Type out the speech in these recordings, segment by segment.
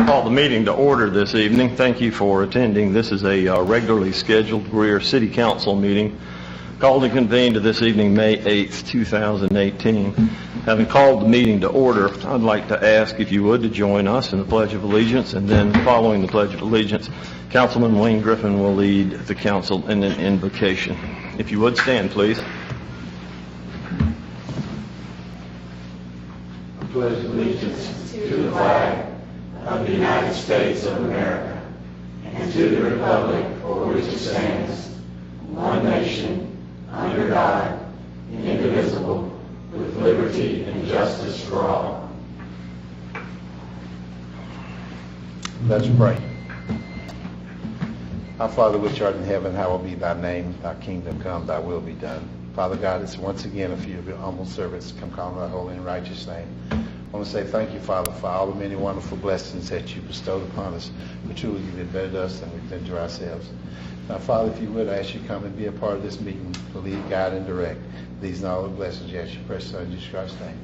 Call the meeting to order this evening. Thank you for attending. This is a regularly scheduled Greer City Council meeting called and convened this evening, May 8th, 2018. Having called the meeting to order, I'd like to ask if you would to join us in the Pledge of Allegiance, and then following the Pledge of Allegiance, Councilman Wayne Griffin will lead the council in an invocation. If you would stand, please. I pledge allegiance to the flag of the United States of America and to the republic for which it stands, one nation, under God, indivisible, with liberty and justice for all. Let's pray. Our Father which art in heaven, hallowed be thy name. Thy kingdom come, thy will be done. Father God, it's once again a few of your humble servants come calling thy holy and righteous name. I want to say thank you, Father, for all the many wonderful blessings that you bestowed upon us. For truly you've been better to us than we've been to ourselves. Now, Father, if you would, I ask you to come and be a part of this meeting to lead, guide, and direct. These and all the blessings you ask your precious Son, Jesus Christ's name.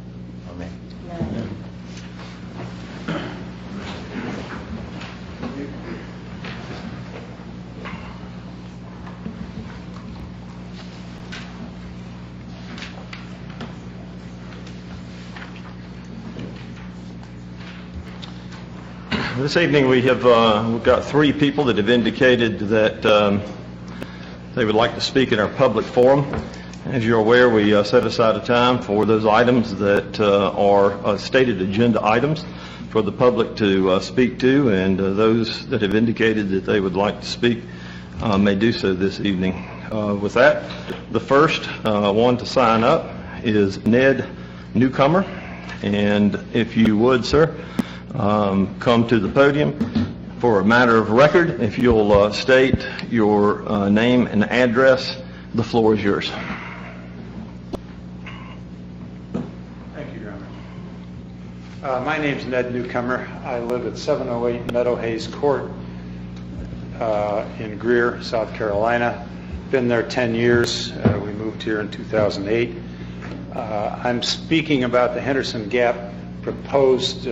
Amen. Amen. This evening we've got three people that have indicated that they would like to speak in our public forum. As you're aware, we set aside a time for those items that are stated agenda items for the public to speak to, and those that have indicated that they would like to speak may do so this evening. With that, the first one to sign up is Ned Newcomer, and if you would, sir, come to the podium for a matter of record. If you'll state your name and address, the floor is yours. Thank you, Your Honor. My name's Ned Newcomer. I live at 708 Meadow Hayes Court in Greer, South Carolina. Been there 10 years. We moved here in 2008. I'm speaking about the Henderson Gap proposed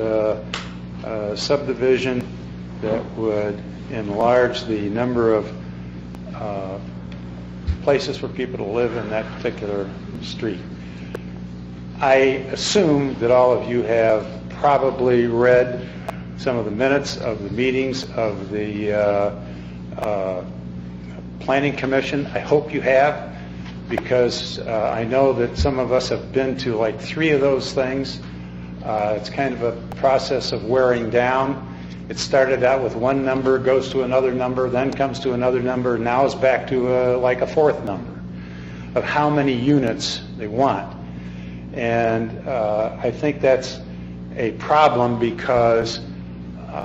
subdivision that would enlarge the number of places for people to live in that particular street. I assume that all of you have probably read some of the minutes of the meetings of the Planning Commission. I hope you have, because I know that some of us have been to like 3 of those things. It's kind of a process of wearing down. It started out with one number, goes to another number, then comes to another number, now is back to like a 4th number of how many units they want. And I think that's a problem, because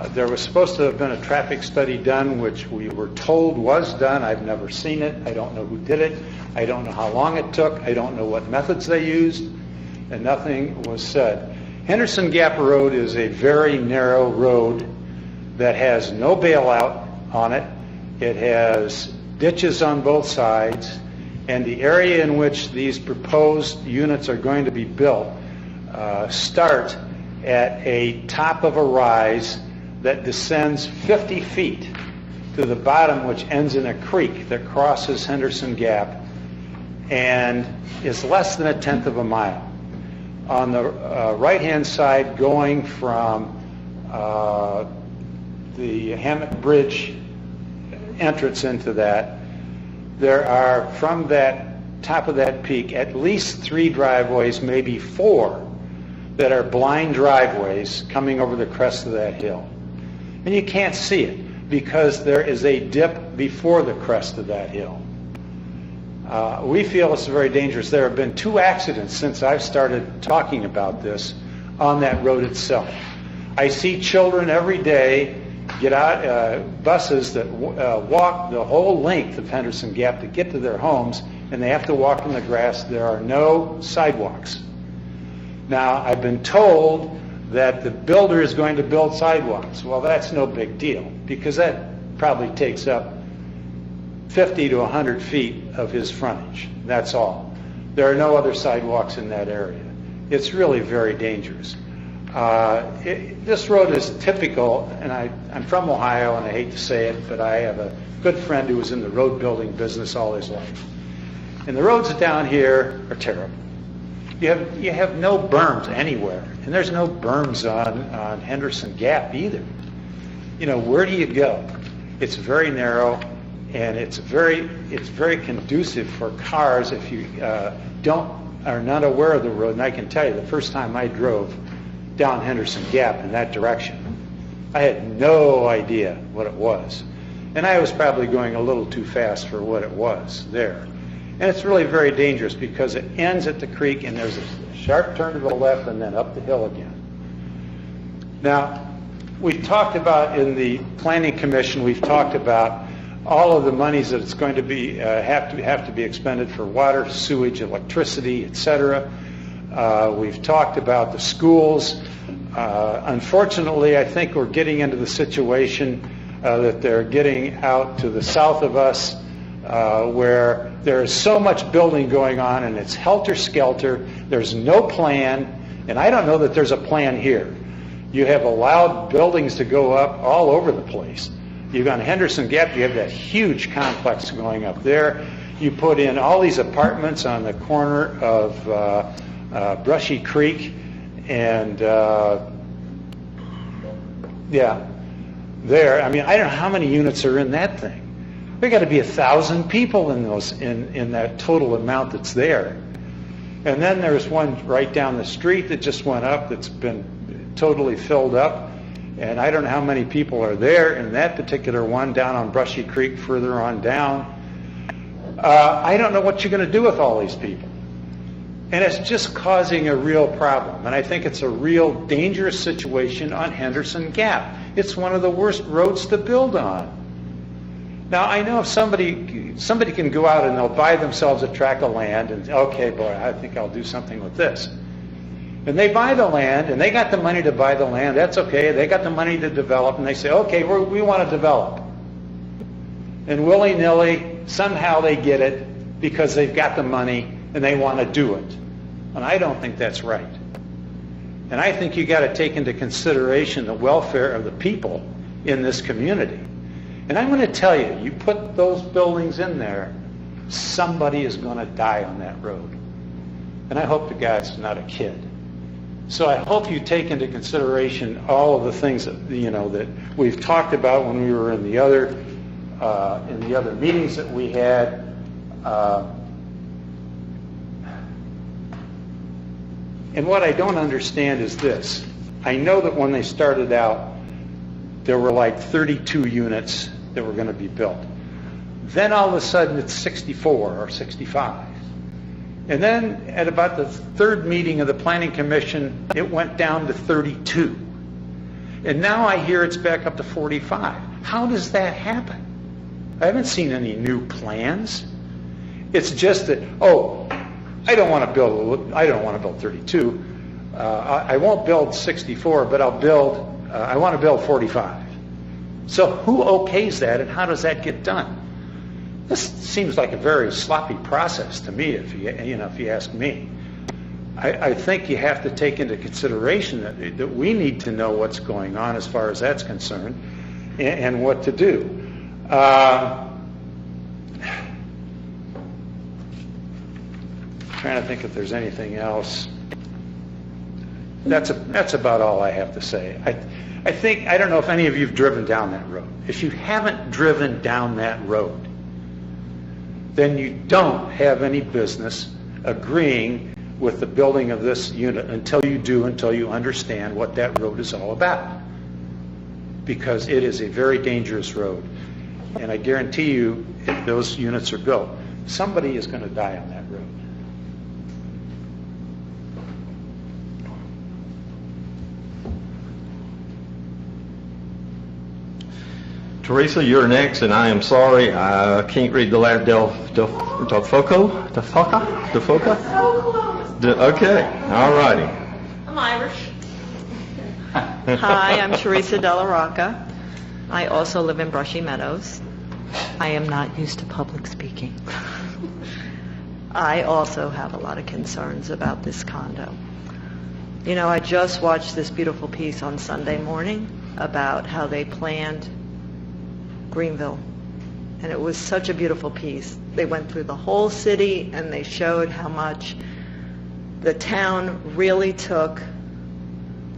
there was supposed to have been a traffic study done, which we were told was done. I've never seen it. I don't know who did it. I don't know how long it took. I don't know what methods they used, and nothing was said. Henderson Gap Road is a very narrow road that has no bailout on it. It has ditches on both sides, and the area in which these proposed units are going to be built start at a top of a rise that descends 50 feet to the bottom, which ends in a creek that crosses Henderson Gap and is less than 1/10 of a mile. On the right-hand side, going from the Hammett Bridge entrance into that, there are, from that top of that peak, at least 3 driveways, maybe 4, that are blind driveways coming over the crest of that hill. And you can't see it because there is a dip before the crest of that hill. We feel it's very dangerous. There have been 2 accidents since I've started talking about this on that road itself. I see children every day get out, buses that walk the whole length of Henderson Gap to get to their homes, and they have to walk in the grass. There are no sidewalks. Now, I've been told that the builder is going to build sidewalks. Well, that's no big deal, because that probably takes up 50 to 100 feet of his frontage. That's all. There are no other sidewalks in that area. It's really very dangerous. This road is typical, and I'm from Ohio, and I hate to say it, but I have a good friend who was in the road building business all his life. And the roads down here are terrible. You have no berms anywhere, and there's no berms on Henderson Gap either. You know, where do you go? It's very narrow, and it's very conducive for cars if you are not aware of the road. And I can tell you, the first time I drove down Henderson Gap in that direction, I had no idea what it was. And I was probably going a little too fast for what it was there. And it's really very dangerous because it ends at the creek and there's a sharp turn to the left and then up the hill again. Now, we talked about in the Planning Commission, we've talked about all of the monies that it's going to be have to be expended for water, sewage, electricity, etc. We've talked about the schools. Unfortunately, I think we're getting into the situation that they're getting out to the south of us where there is so much building going on and it's helter-skelter. There's no plan, and I don't know that there's a plan here. You have allowed buildings to go up all over the place. You've got Henderson Gap, you have that huge complex going up there. You put in all these apartments on the corner of Brushy Creek and there. I mean, I don't know how many units are in that thing. There got to be 1,000 people in those in that total amount that's there. And then there's one right down the street that just went up that's been totally filled up. And I don't know how many people are there in that particular one down on Brushy Creek further on down. I don't know what you're going to do with all these people. And it's just causing a real problem. And I think it's a real dangerous situation on Henderson Gap. It's one of the worst roads to build on. Now, I know if somebody can go out and they'll buy themselves a tract of land and, okay, boy, I think I'll do something with this. And they buy the land, and they got the money to buy the land. That's okay. They got the money to develop, and they say, okay, we want to develop. And willy-nilly, somehow they get it because they've got the money, and they want to do it. And I don't think that's right. And I think you got to take into consideration the welfare of the people in this community. And I'm going to tell you, you put those buildings in there, somebody is going to die on that road. And I hope the guy's not a kid. So I hope you take into consideration all of the things that that we've talked about when we were in the other meetings that we had. And what I don't understand is this. I know that when they started out, there were like 32 units that were going to be built. Then all of a sudden it's 64 or 65. And then at about the third meeting of the Planning Commission, it went down to 32. And now I hear it's back up to 45. How does that happen? I haven't seen any new plans. It's just that, I don't want to build 32. I won't build 64, but I want to build 45. So who okays that, and how does that get done? This seems like a very sloppy process to me, if you ask me. I think you have to take into consideration that we need to know what's going on as far as that's concerned, and what to do. Trying to think if there's anything else. That's about all I have to say. I don't know if any of you have driven down that road. If you haven't driven down that road, then you don't have any business agreeing with the building of this unit until you understand what that road is all about. Because it is a very dangerous road. And I guarantee you, if those units are built, somebody is going to die on that road. Teresa, you're next, and I am sorry, I can't read the last Defoca? Okay, all righty. I'm Irish. Hi, I'm Teresa Della Rocca. I also live in Brushy Meadows. I am not used to public speaking. I also have a lot of concerns about this condo. You know, I just watched this beautiful piece on Sunday morning about how they planned Greenville. And it was such a beautiful piece. They went through the whole city and they showed how much the town really took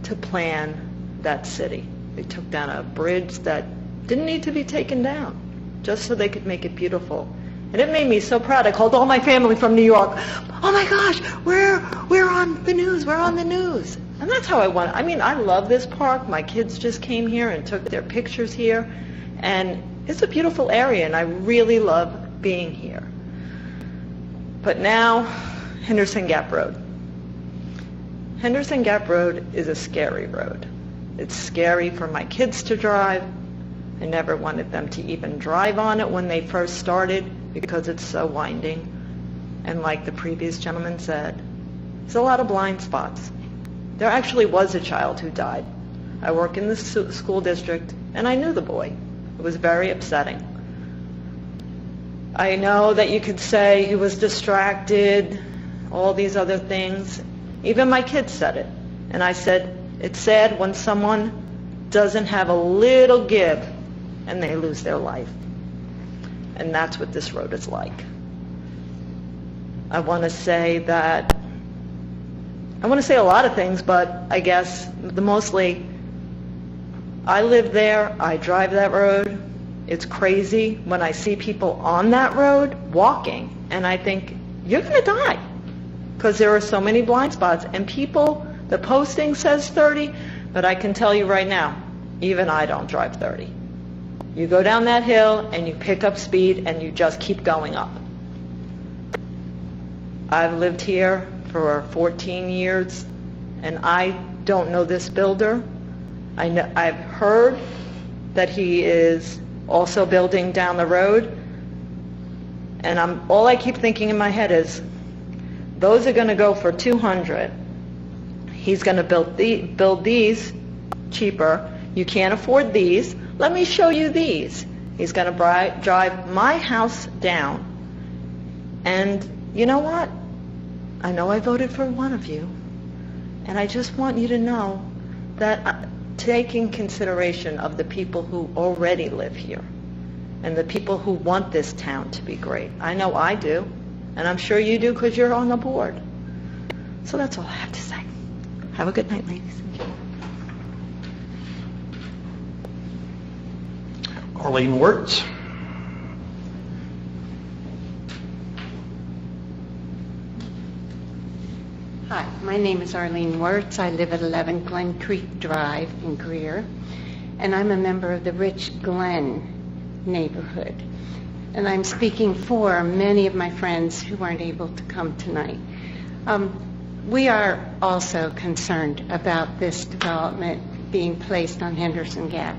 to plan that city. They took down a bridge that didn't need to be taken down, just so they could make it beautiful. And it made me so proud. I called all my family from New York. Oh my gosh, we're on the news, we're on the news. And that's how I want it. I mean, I love this park. My kids just came here and took their pictures here. And it's a beautiful area, and I really love being here. But now, Henderson Gap Road. Henderson Gap Road is a scary road. It's scary for my kids to drive. I never wanted them to even drive on it when they first started because it's so winding. And like the previous gentleman said, there's a lot of blind spots. There actually was a child who died. I work in the school district, and I knew the boy. It was very upsetting. I know that you could say he was distracted, all these other things. Even my kids said it. And I said, it's sad when someone doesn't have a little give and they lose their life. And that's what this road is like. I want to say a lot of things, but I guess mostly I live there, I drive that road. It's crazy when I see people on that road walking, and I think, you're going to die, because there are so many blind spots. And people, the posting says 30, but I can tell you right now, even I don't drive 30. You go down that hill and you pick up speed and you just keep going up. I've lived here for 14 years, and I don't know this builder. I've heard that he is also building down the road, and all I keep thinking in my head is, those are going to go for 200. He's going to build these cheaper. You can't afford these. Let me show you these. He's going to drive my house down. And you know what? I know I voted for one of you, and I just want you to know that taking consideration of the people who already live here and the people who want this town to be great. I know I do, and I'm sure you do because you're on the board. So that's all I have to say. Have a good night, ladies. Arlene Wirtz. Hi, my name is Arlene Wirtz. I live at 11 Glen Creek Drive in Greer, and I'm a member of the Rich Glen neighborhood. And I'm speaking for many of my friends who weren't able to come tonight. We are also concerned about this development being placed on Henderson Gap.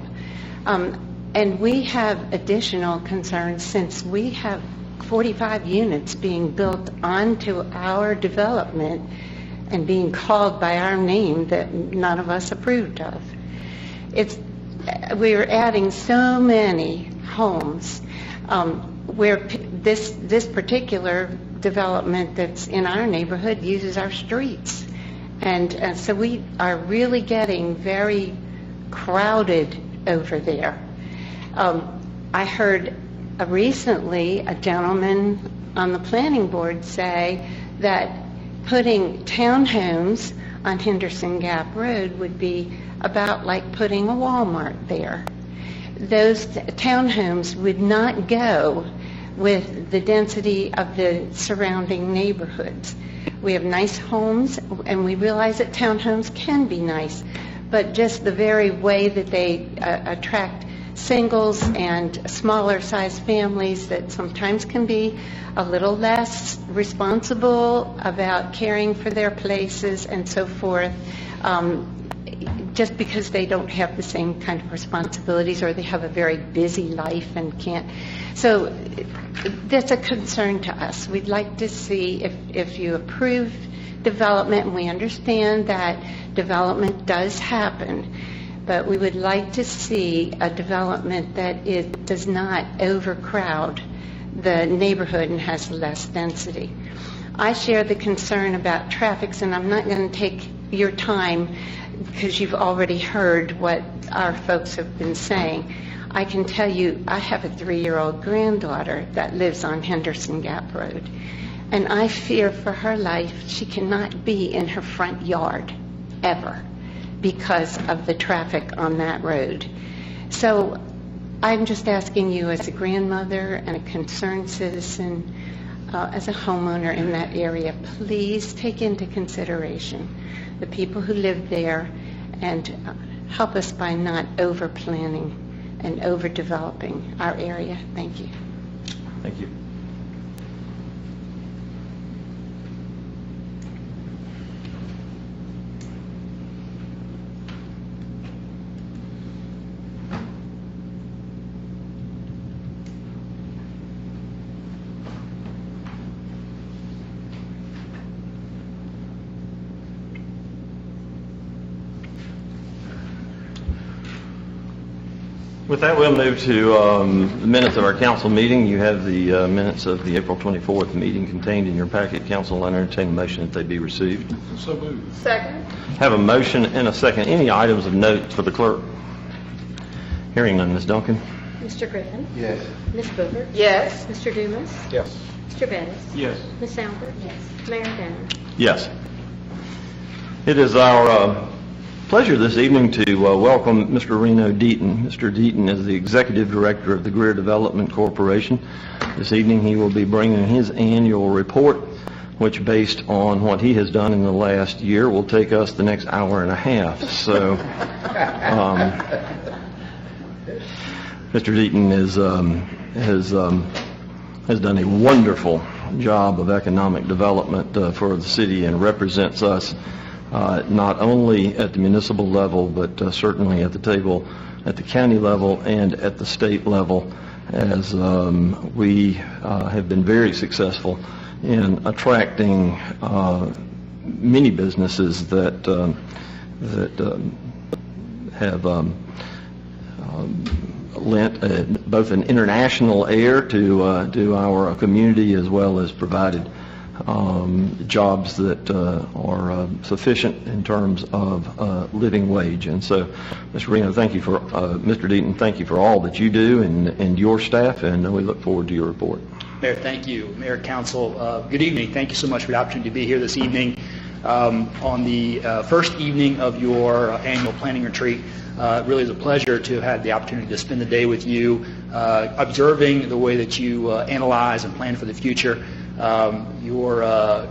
And we have additional concerns since we have 45 units being built onto our development and being called by our name that none of us approved of. We're adding so many homes where this particular development that's in our neighborhood uses our streets. And so we are really getting very crowded over there. I heard recently a gentleman on the planning board say that putting townhomes on Henderson Gap Road would be about like putting a Walmart there. Those townhomes would not go with the density of the surrounding neighborhoods. We have nice homes, and we realize that townhomes can be nice, but just the very way that they attract singles and smaller sized families that sometimes can be a little less responsible about caring for their places and so forth, just because they don't have the same kind of responsibilities, or they have a very busy life and can't. So that's a concern to us. We'd like to see if you approve development, and we understand that development does happen, but we would like to see a development that it does not overcrowd the neighborhood and has less density. I share the concern about traffic, and I'm not going to take your time, because you've already heard what our folks have been saying. I can tell you, I have a 3-year-old granddaughter that lives on Henderson Gap Road, and I fear for her life. She cannot be in her front yard ever because of the traffic on that road. So I'm just asking you, as a grandmother and a concerned citizen, as a homeowner in that area, please take into consideration the people who live there and help us by not over-planning and overdeveloping our area. Thank you. Thank you. With that, we'll move to the minutes of our council meeting. You have the minutes of the April 24th meeting contained in your packet. Council will entertain a motion that they be received. So moved. Second. Have a motion and a second. Any items of note for the clerk? Hearing none. Ms. Duncan? Mr. Griffin? Yes. Ms. Booker? Yes. Mr. Dumas? Yes. Mr. Bettis? Yes. Ms. Albert? Yes. Mayor Danner? Yes. It is our pleasure this evening to welcome Mr. Reno Deaton. Mr. Deaton is the Executive Director of the Greer Development Corporation. This evening he will be bringing his annual report, which, based on what he has done in the last year, will take us the next hour and a half. So Mr. Deaton has done a wonderful job of economic development for the city and represents us not only at the municipal level, but certainly at the table, at the county level and at the state level, as we have been very successful in attracting many businesses that have lent both an international air to our community, as well as provided jobs that are sufficient in terms of living wage. And so, Mr. Reno, thank you for Mr. Deaton, thank you for all that you do and your staff, and we look forward to your report. Mayor, thank you. Mayor, Council, good evening. Thank you so much for the opportunity to be here this evening. On the first evening of your annual planning retreat, it really is a pleasure to have had the opportunity to spend the day with you, observing the way that you analyze and plan for the future. Your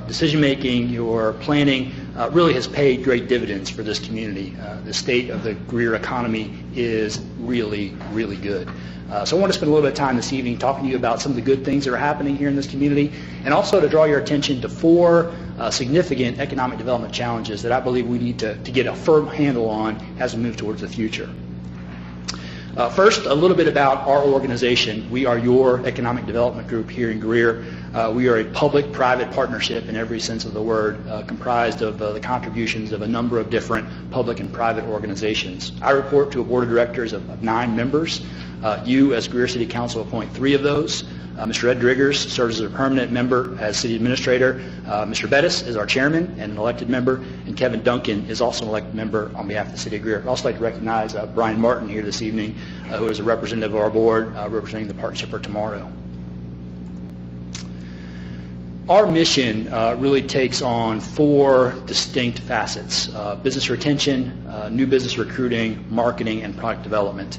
decision-making, your planning really has paid great dividends for this community. The state of the Greer economy is really, really good. So I want to spend a little bit of time this evening talking to you about some of the good things that are happening here in this community, and also to draw your attention to 4 significant economic development challenges that I believe we need to get a firm handle on as we move towards the future. First, a little bit about our organization. We are your economic development group here in Greer. We are a public-private partnership in every sense of the word, comprised of the contributions of a number of different public and private organizations. I report to a board of directors of 9 members. You, as Greer City Council, appoint 3 of those. Mr. Ed Driggers serves as a permanent member as city administrator. Mr. Bettis is our chairman and an elected member, and Kevin Duncan is also an elected member on behalf of the city of Greer. I'd also like to recognize Brian Martin here this evening, who is a representative of our board representing the Partnership for Tomorrow. Our mission really takes on 4 distinct facets: business retention, new business recruiting, marketing, and product development.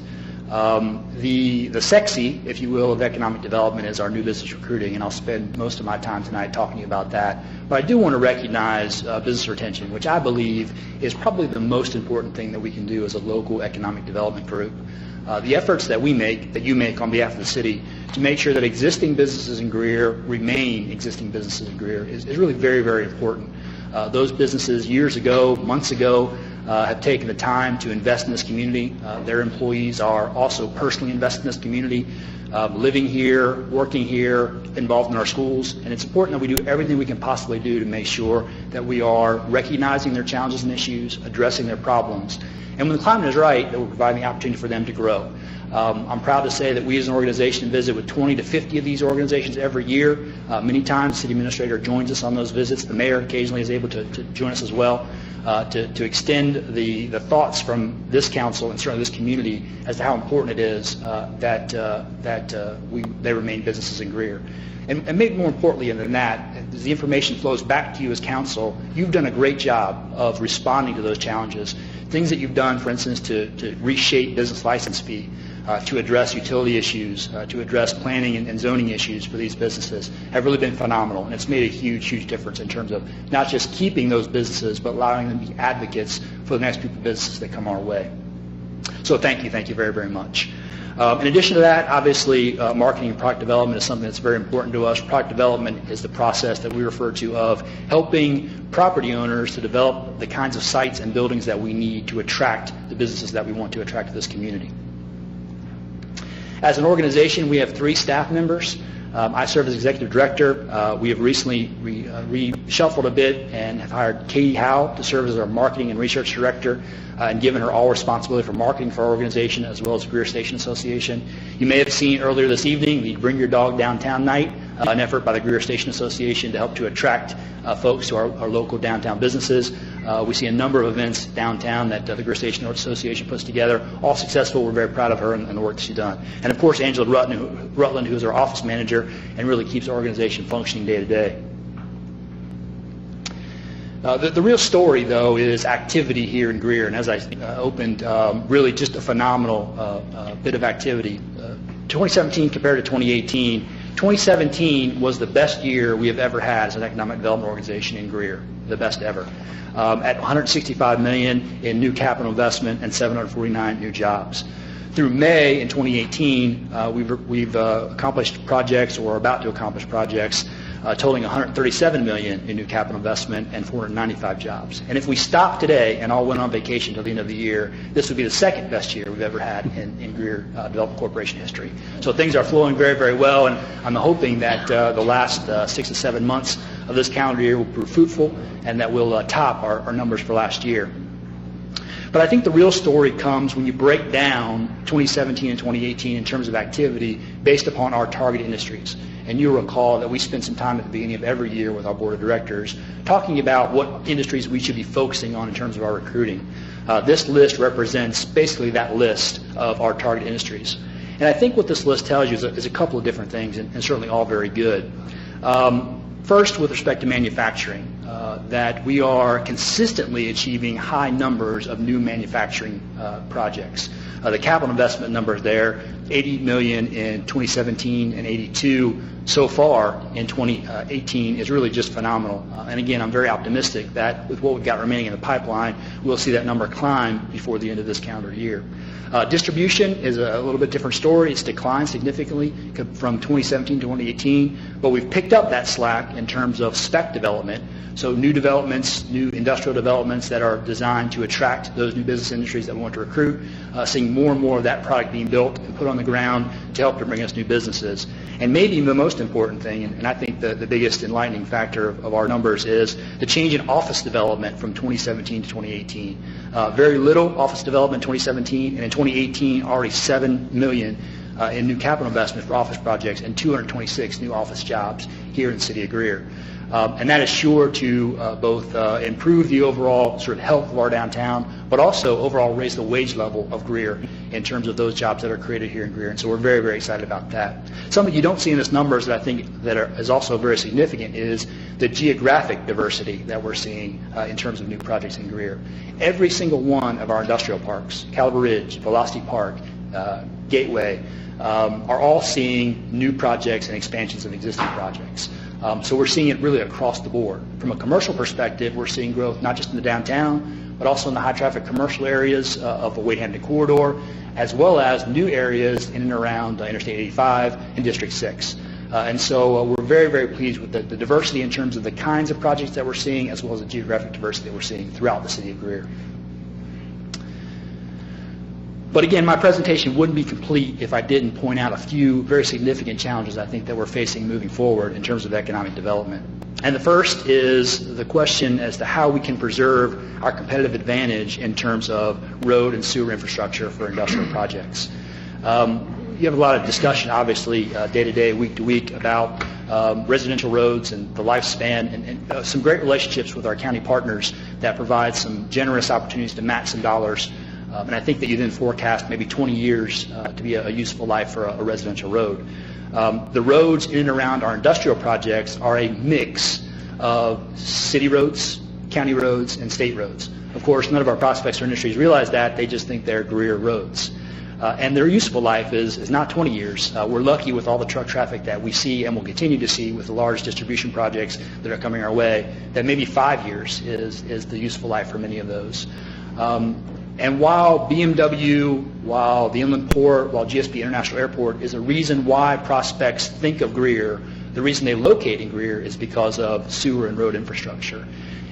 The sexy, if you will, of economic development is our new business recruiting, and I'll spend most of my time tonight talking to you about that. But I do want to recognize business retention, which I believe is probably the most important thing that we can do as a local economic development group. The efforts that we make, that you make on behalf of the city, to make sure that existing businesses in Greer remain existing businesses in Greer is really very, very important. Those businesses years ago, months ago, have taken the time to invest in this community. Their employees are also personally invested in this community, living here, working here, involved in our schools, and it's important that we do everything we can possibly do to make sure that we are recognizing their challenges and issues, addressing their problems, and when the climate is right, that we're providing the opportunity for them to grow. I'm proud to say that we as an organization visit with 20 to 50 of these organizations every year. Many times the city administrator joins us on those visits. The mayor occasionally is able to join us as well. to extend the thoughts from this council and certainly this community as to how important it is that they remain businesses in Greer. And maybe more importantly than that, as the information flows back to you as council, you've done a great job of responding to those challenges. Things that you've done, for instance, to reshape business license fee, to address utility issues, to address planning and zoning issues for these businesses have really been phenomenal. And it's made a huge, huge difference in terms of not just keeping those businesses, but allowing them to be advocates for the next group of businesses that come our way. So thank you very, very much. In addition to that, obviously, marketing and product development is something that's very important to us. Product development is the process that we refer to of helping property owners to develop the kinds of sites and buildings that we need to attract the businesses that we want to attract to this community. As an organization, we have 3 staff members. I serve as executive director. We have recently reshuffled a bit and have hired Katie Howe to serve as our marketing and research director and given her all responsibility for marketing for our organization as well as Greer Station Association. You may have seen earlier this evening the Bring Your Dog Downtown Night, an effort by the Greer Station Association to help to attract folks to our local downtown businesses. We see a number of events downtown that the Greer Station Association puts together, all successful. We're very proud of her and the work that she's done. And of course, Angela Rutland, who is our office manager and really keeps our organization functioning day to day. The real story, though, is activity here in Greer, and as I opened, really just a phenomenal bit of activity. 2017 compared to 2018, 2017 was the best year we have ever had as an economic development organization in Greer, the best ever, at $165 million in new capital investment and 749 new jobs. Through May in 2018, we've accomplished projects or are about to accomplish projects totaling $137 million in new capital investment and 495 jobs. And if we stopped today and all went on vacation till the end of the year, this would be the second best year we've ever had in Greer Development Corporation history. So things are flowing very, very well, and I'm hoping that the last 6 to 7 months of this calendar year will prove fruitful and that we'll top our numbers for last year. But I think the real story comes when you break down 2017 and 2018 in terms of activity based upon our target industries. And you'll recall that we spend some time at the beginning of every year with our board of directors talking about what industries we should be focusing on in terms of our recruiting. This list represents basically that list of our target industries. And I think what this list tells you is a couple of different things, and certainly all very good. First, with respect to manufacturing, that we are consistently achieving high numbers of new manufacturing projects. The capital investment numbers there, $80 million in 2017 and $82 so far in 2018 is really just phenomenal. And again, I'm very optimistic that with what we've got remaining in the pipeline, we'll see that number climb before the end of this calendar year. Distribution is a little bit different story. It's declined significantly from 2017 to 2018, but we've picked up that slack in terms of spec development. So new developments, new industrial developments that are designed to attract those new business industries that we want to recruit, seeing more and more of that product being built and put on the ground to help to bring us new businesses. And maybe the most important thing, and I think the biggest enlightening factor of our numbers is the change in office development from 2017 to 2018. Very little office development in 2017, and in 2018 already $7 million in new capital investment for office projects and 226 new office jobs here in the city of Greer. And that is sure to both improve the overall sort of health of our downtown, but also overall raise the wage level of Greer in terms of those jobs that are created here in Greer. And so we're very, very excited about that. Something you don't see in this numbers that I think is also very significant is the geographic diversity that we're seeing in terms of new projects in Greer. Every single one of our industrial parks, Caliber Ridge, Velocity Park, Gateway, are all seeing new projects and expansions of existing projects. So we're seeing it really across the board. From a commercial perspective, we're seeing growth not just in the downtown, but also in the high-traffic commercial areas of the Wade-Hampton corridor, as well as new areas in and around Interstate 85 and District 6. And so we're very, very pleased with the diversity in terms of the kinds of projects that we're seeing, as well as the geographic diversity that we're seeing throughout the city of Greer. But again, my presentation wouldn't be complete if I didn't point out a few very significant challenges I think that we're facing moving forward in terms of economic development. And the first is the question as to how we can preserve our competitive advantage in terms of road and sewer infrastructure for industrial projects. you have a lot of discussion, obviously, day to day, week to week, about residential roads and the lifespan, and some great relationships with our county partners that provide some generous opportunities to match some dollars. And I think that you then forecast maybe 20 years to be a useful life for a residential road. The roads in and around our industrial projects are a mix of city roads, county roads, and state roads. Of course, none of our prospects or industries realize that. They just think they're Greer roads. And their useful life is not 20 years. We're lucky with all the truck traffic that we see and will continue to see with the large distribution projects that are coming our way, that maybe 5 years is the useful life for many of those. And while BMW, while the Inland Port, while GSP International Airport is a reason why prospects think of Greer, the reason they locate in Greer is because of sewer and road infrastructure.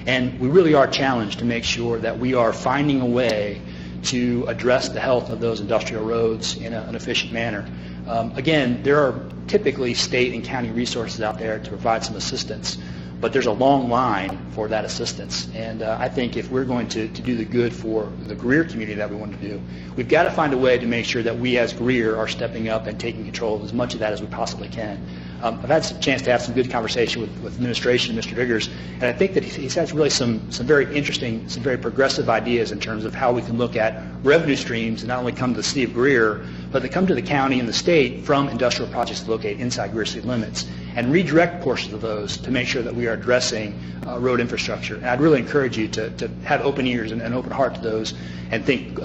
And we really are challenged to make sure that we are finding a way to address the health of those industrial roads in an efficient manner. Again, there are typically state and county resources out there to provide some assistance, but there's a long line for that assistance. And I think if we're going to do the good for the Greer community that we want to do, we've got to find a way to make sure that we as Greer are stepping up and taking control of as much of that as we possibly can. I've had a chance to have some good conversation with administration, Mr. Diggers, and I think that he's had really some very interesting, some very progressive ideas in terms of how we can look at revenue streams that not only come to the city of Greer, but that come to the county and the state from industrial projects located inside Greer city limits, and redirect portions of those to make sure that we are addressing road infrastructure. And I'd really encourage you to have open ears and an open heart to those, and think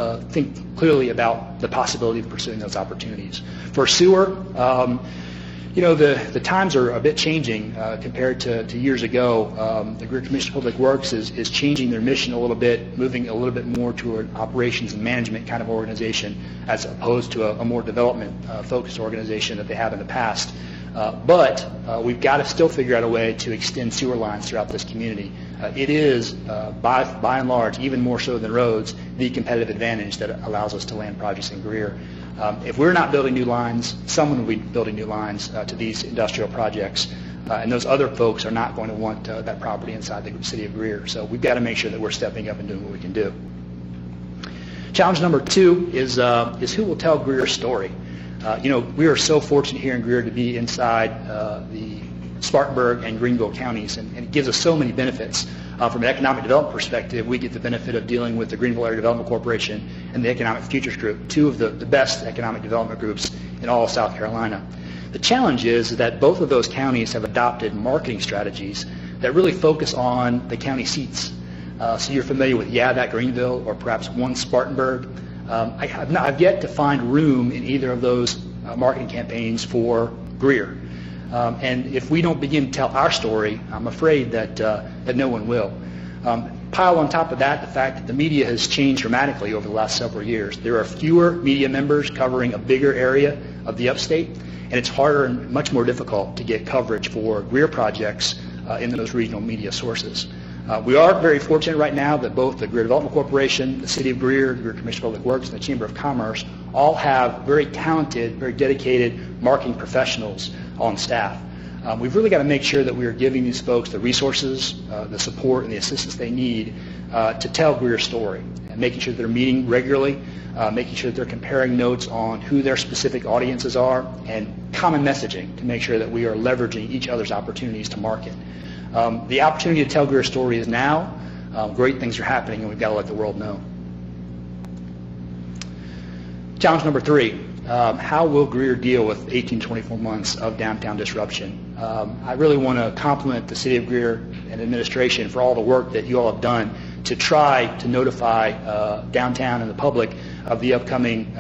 clearly about the possibility of pursuing those opportunities. For sewer, you know, the times are a bit changing compared to years ago. The Greer Commission of Public Works is changing their mission a little bit, moving a little bit more to an operations and management kind of organization as opposed to a more development-focused organization that they have in the past. But we've got to still figure out a way to extend sewer lines throughout this community. It is, by and large, even more so than roads, the competitive advantage that allows us to land projects in Greer. If we're not building new lines, someone will be building new lines to these industrial projects, and those other folks are not going to want that property inside the city of Greer. So we've got to make sure that we're stepping up and doing what we can do. Challenge number 2 is who will tell Greer's story. You know, we are so fortunate here in Greer to be inside the Spartanburg and Greenville counties, and it gives us so many benefits. From an economic development perspective, we get the benefit of dealing with the Greenville Area Development Corporation and the Economic Futures Group, 2 of the best economic development groups in all of South Carolina. The challenge is that both of those counties have adopted marketing strategies that really focus on the county seats. So you're familiar with that Greenville, or perhaps one Spartanburg. I've yet to find room in either of those marketing campaigns for Greer. And if we don't begin to tell our story, I'm afraid that no one will. Pile on top of that the fact that the media has changed dramatically over the last several years. There are fewer media members covering a bigger area of the upstate, and it's harder and much more difficult to get coverage for Greer projects in those regional media sources. We are very fortunate right now that both the Greer Development Corporation, the City of Greer, the Greer Commission of Public Works, and the Chamber of Commerce all have very talented, very dedicated marketing professionals on staff. We've really got to make sure that we are giving these folks the resources, the support, and the assistance they need to tell Greer's story, and making sure that they're meeting regularly, making sure that they're comparing notes on who their specific audiences are, and common messaging to make sure that we are leveraging each other's opportunities to market. The opportunity to tell Greer's story is now. Great things are happening, and we've got to let the world know. Challenge number 3. How will Greer deal with 18 to 24 months of downtown disruption? I really want to compliment the City of Greer and administration for all the work that you all have done to try to notify downtown and the public of the upcoming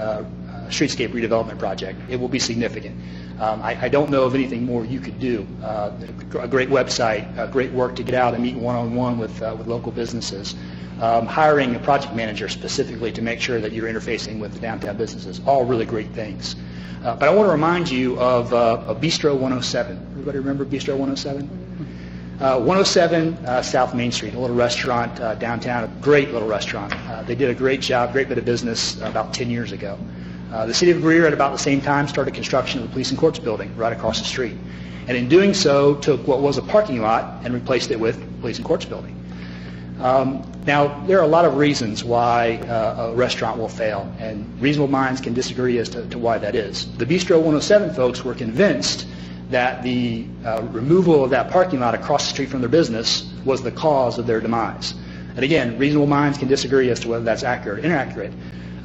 streetscape redevelopment project. It will be significant. I don't know of anything more you could do. A great website, great work to get out and meet one-on-one with local businesses. Hiring a project manager specifically to make sure that you're interfacing with the downtown businesses, all really great things. But I want to remind you of Bistro 107. Everybody remember Bistro 107? 107 South Main Street, a little restaurant downtown, a great little restaurant. They did a great job, great bit of business about 10 years ago. The City of Greer at about the same time started construction of the Police and Courts building right across the street. And in doing so, took what was a parking lot and replaced it with the Police and Courts building. Now, there are a lot of reasons why a restaurant will fail, and reasonable minds can disagree as to why that is. The Bistro 107 folks were convinced that the removal of that parking lot across the street from their business was the cause of their demise. And again, reasonable minds can disagree as to whether that's accurate or inaccurate,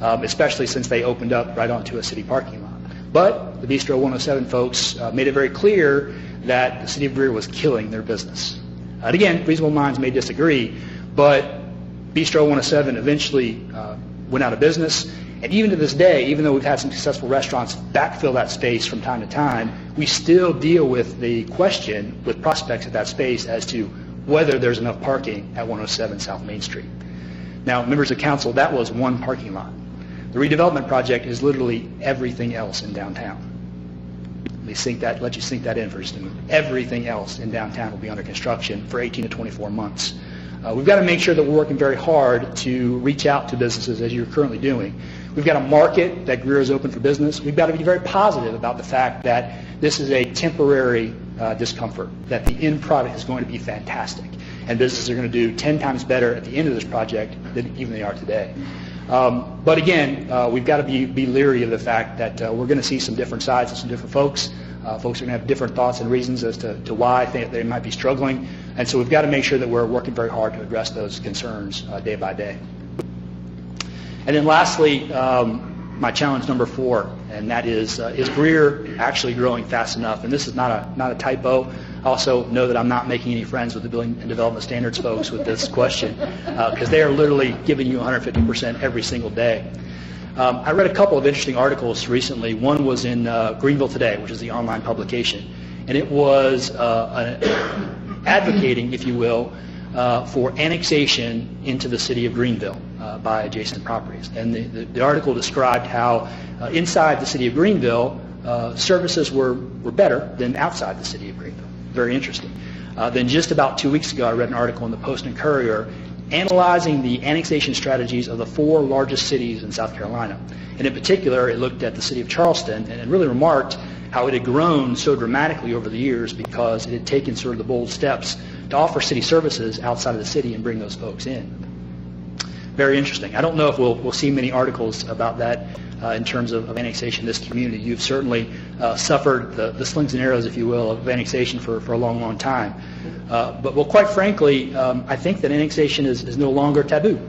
especially since they opened up right onto a city parking lot. But the Bistro 107 folks made it very clear that the city of Greer was killing their business. And again, reasonable minds may disagree, but Bistro 107 eventually went out of business. And even to this day, even though we've had some successful restaurants backfill that space from time to time, we still deal with the question with prospects at that space as to whether there's enough parking at 107 South Main Street. Now, members of council, that was one parking lot. The redevelopment project is literally everything else in downtown. Let you sink that in for just a moment. Everything else in downtown will be under construction for 18 to 24 months. We've got to make sure that we're working very hard to reach out to businesses as you're currently doing. We've got to market that Greer is open for business. We've got to be very positive about the fact that this is a temporary discomfort, that the end product is going to be fantastic, and businesses are going to do 10 times better at the end of this project than even they are today. But again, we've got to be leery of the fact that we're going to see some different sides and some different folks. Folks are going to have different thoughts and reasons as to why they might be struggling. And so we've got to make sure that we're working very hard to address those concerns day by day. And then lastly, my challenge number 4, and that is Greer actually growing fast enough? And this is not a typo. I also know that I'm not making any friends with the Building and Development Standards folks with this question, because they are literally giving you 150% every single day. I read a couple of interesting articles recently. One was in Greenville Today, which is the online publication, and it was advocating, if you will, for annexation into the city of Greenville by adjacent properties. And the article described how inside the city of Greenville, services were better than outside the city of Greenville. Very interesting. Then just about 2 weeks ago, I read an article in the Post and Courier analyzing the annexation strategies of the 4 largest cities in South Carolina. And in particular, it looked at the city of Charleston and really remarked how it had grown so dramatically over the years because it had taken sort of the bold steps to offer city services outside of the city and bring those folks in. Very interesting. I don't know if we'll see many articles about that in terms of annexation in this community. You've certainly suffered the slings and arrows, if you will, of annexation for a long, long time. But quite frankly, I think that annexation is no longer taboo.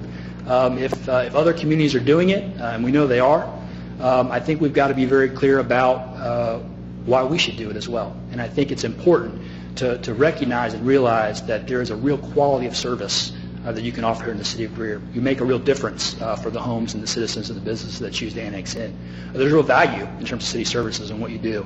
If other communities are doing it, and we know they are, I think we've got to be very clear about why we should do it as well. And I think it's important to recognize and realize that there is a real quality of service that you can offer here in the city of Greer. You make a real difference for the homes and the citizens and the businesses that choose to annex in. There's real value in terms of city services and what you do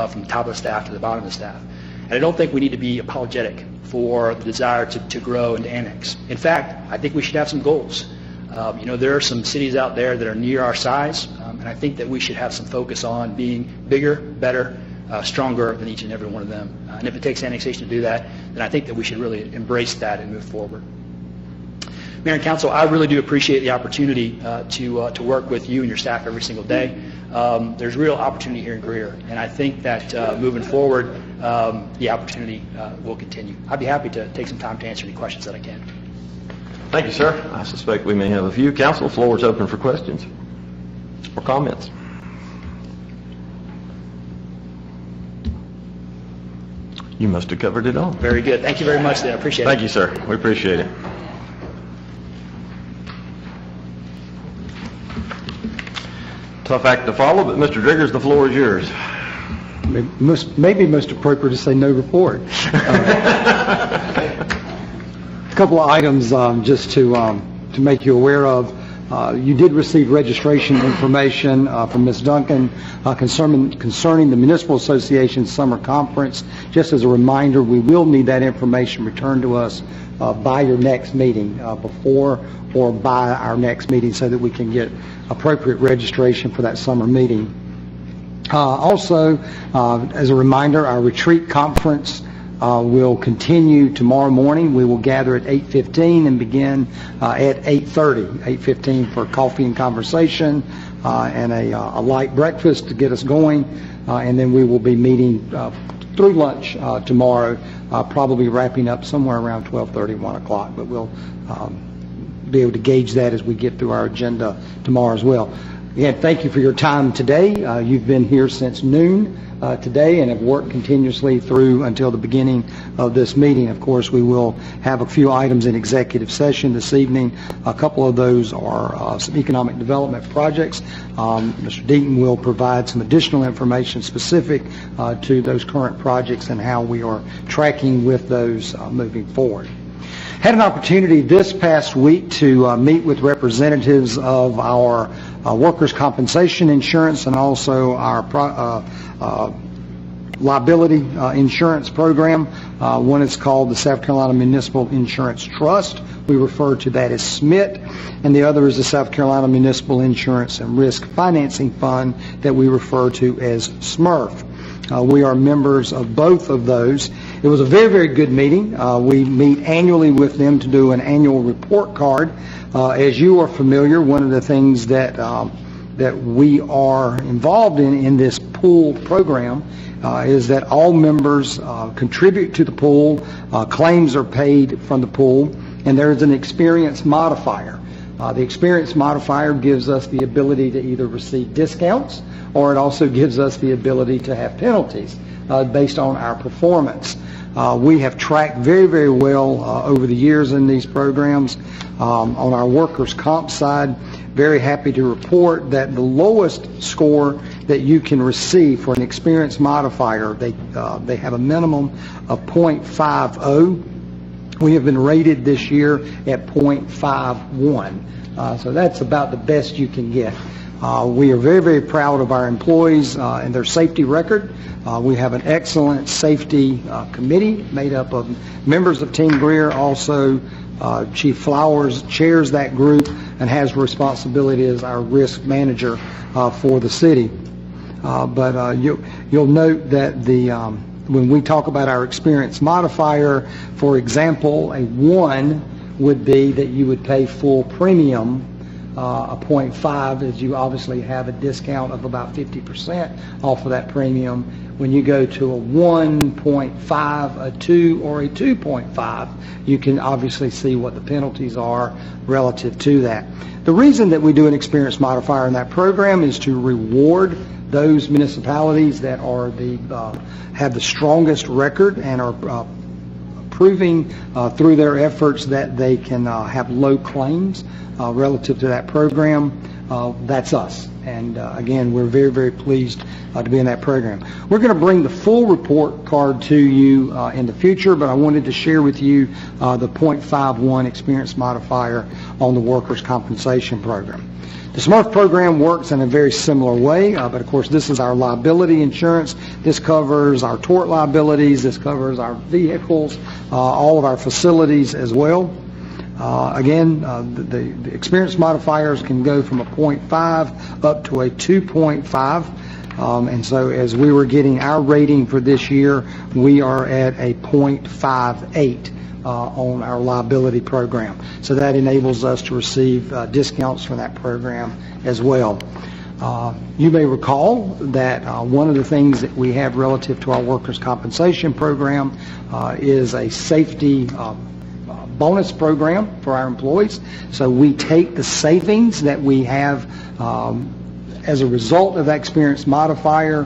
from the top of the staff to the bottom of the staff. And I don't think we need to be apologetic for the desire to grow and to annex. In fact, I think we should have some goals. There are some cities out there that are near our size, and I think that we should have some focus on being bigger, better, stronger than each and every one of them. And if it takes annexation to do that, then I think that we should really embrace that and move forward. Mayor and Council, I really do appreciate the opportunity to work with you and your staff every single day. There's real opportunity here in Greer, and I think that moving forward, the opportunity will continue. I'd be happy to take some time to answer any questions that I can. Thank you, sir. I suspect we may have a few. Council, the floor is open for questions or comments. You must have covered it all. Very good. Thank you very much, I appreciate it. Thank you, sir. We appreciate it. Tough act to follow, but Mr. Driggers, the floor is yours. Maybe most appropriate to say no report. A couple of items just to make you aware of. You did receive registration information from Ms. Duncan concerning the Municipal Association Summer Conference. Just as a reminder, we will need that information returned to us by your next meeting, before or by our next meeting, so that we can get appropriate registration for that summer meeting. Also, as a reminder, our retreat conference will continue tomorrow morning. We will gather at 8:15 and begin at 8:30. 8:15 for coffee and conversation and a light breakfast to get us going, and then we will be meeting through lunch tomorrow, probably wrapping up somewhere around 12:30, 1 o'clock, but we'll be able to gauge that as we get through our agenda tomorrow as well. Again, thank you for your time today. You've been here since noon today and have worked continuously through until the beginning of this meeting. Of course, we will have a few items in executive session this evening. A couple of those are some economic development projects. Mr. Deaton will provide some additional information specific to those current projects and how we are tracking with those moving forward. Had an opportunity this past week to meet with representatives of our workers' compensation insurance and also our liability insurance program. One is called the South Carolina Municipal Insurance Trust. We refer to that as SMIT, and the other is the South Carolina Municipal Insurance and Risk Financing Fund that we refer to as SMRF. We are members of both of those. It was a very, very good meeting. We meet annually with them to do an annual report card. As you are familiar, one of the things that we are involved in this pool program is that all members contribute to the pool, claims are paid from the pool, and there is an experience modifier. The experience modifier gives us the ability to either receive discounts, or it also gives us the ability to have penalties based on our performance. We have tracked very, very well over the years in these programs. On our workers' comp side, very happy to report that the lowest score that you can receive for an experience modifier, they have a minimum of 0.50. We have been rated this year at 0.51. So that's about the best you can get. We are very, very proud of our employees and their safety record. We have an excellent safety committee made up of members of Team Greer. Also, Chief Flowers chairs that group and has responsibility as our risk manager for the city. But you'll note that when we talk about our experience modifier, for example, a 1 would be that you would pay full premium. A 0.5 is you obviously have a discount of about 50% off of that premium. When you go to a 1.5, a 2, or a 2.5, you can obviously see what the penalties are relative to that. The reason that we do an experience modifier in that program is to reward those municipalities that are have the strongest record and are proving through their efforts that they can have low claims relative to that program. That's us. And again, we're very, very pleased to be in that program. We're going to bring the full report card to you in the future, but I wanted to share with you the 0.51 experience modifier on the workers' compensation program. The SMRF program works in a very similar way, but of course this is our liability insurance. This covers our tort liabilities, this covers our vehicles, all of our facilities as well. Again, the experience modifiers can go from a 0.5 up to a 2.5. And so as we were getting our rating for this year, we are at a 0.58 on our liability program. So that enables us to receive discounts from that program as well. You may recall that one of the things that we have relative to our workers' compensation program is a safety bonus program for our employees. So we take the savings that we have as a result of that experience modifier.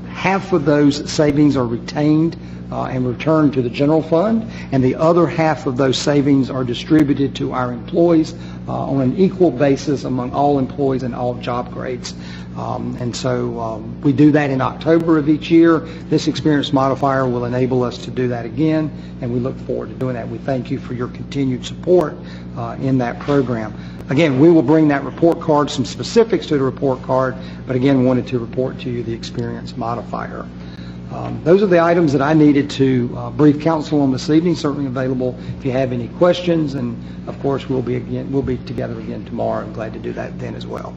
Half of those savings are retained and returned to the general fund, and the other half of those savings are distributed to our employees on an equal basis among all employees and all job grades. And so we do that in October of each year. This experience modifier will enable us to do that again, and we look forward to doing that. We thank you for your continued support in that program. Again, we will bring that report card, some specifics to the report card, but again, wanted to report to you the experience modifier. Those are the items that I needed to brief council on this evening. Certainly available if you have any questions, and of course we'll be together again tomorrow. I'm glad to do that then as well.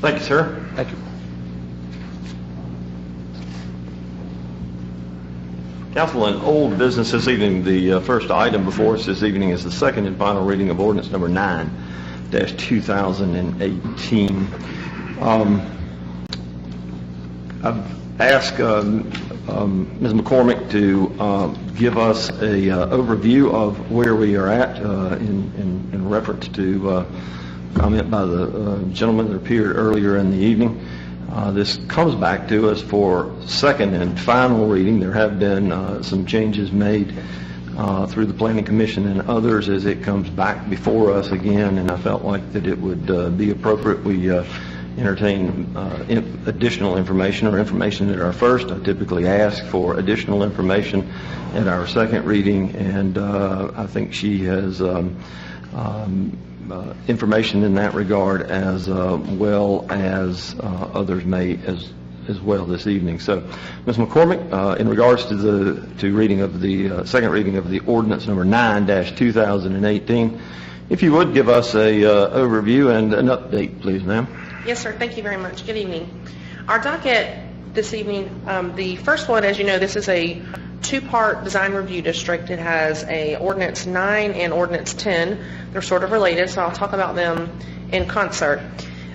Thank you, sir. Thank you. Council, in old business this evening, the first item before us this evening is the second and final reading of ordinance number 9-2018. I've asked Ms. McCormick to give us a overview of where we are at in reference to comment by the gentleman that appeared earlier in the evening. This comes back to us for second and final reading. There have been some changes made through the Planning Commission and others as it comes back before us again, and I felt like that it would be appropriate we entertain additional information or information at our first. I typically ask for additional information at our second reading, and I think she has information in that regard as well as others may as well this evening. So, Ms. McCormick, in regards to the reading of the second reading of the ordinance number 9-2018, if you would give us a overview and an update, please, ma'am. Yes, sir. Thank you very much. Good evening. Our docket this evening, the first one, as you know, this is a two-part design review district. It has a Ordinance 9 and Ordinance 10. They're sort of related, so I'll talk about them in concert.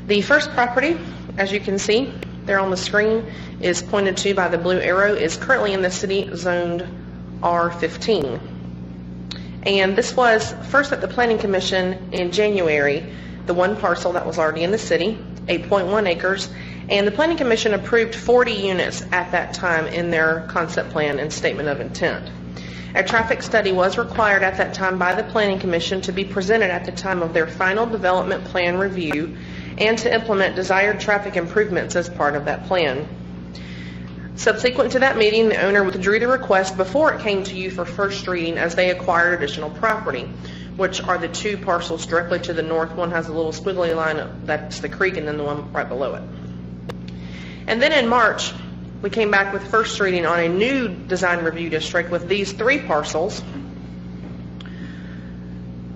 The first property, as you can see there on the screen, is pointed to by the blue arrow, is currently in the city zoned R15. And this was first at the Planning Commission in January, the one parcel that was already in the city, 8.1 acres, and the Planning Commission approved 40 units at that time in their concept plan and statement of intent. A traffic study was required at that time by the Planning Commission to be presented at the time of their final development plan review and to implement desired traffic improvements as part of that plan. Subsequent to that meeting, the owner withdrew the request before it came to you for first reading as they acquired additional property, which are the two parcels directly to the north. One has a little squiggly line, that's the creek, and then the one right below it. And then in March, we came back with first reading on a new design review district with these three parcels,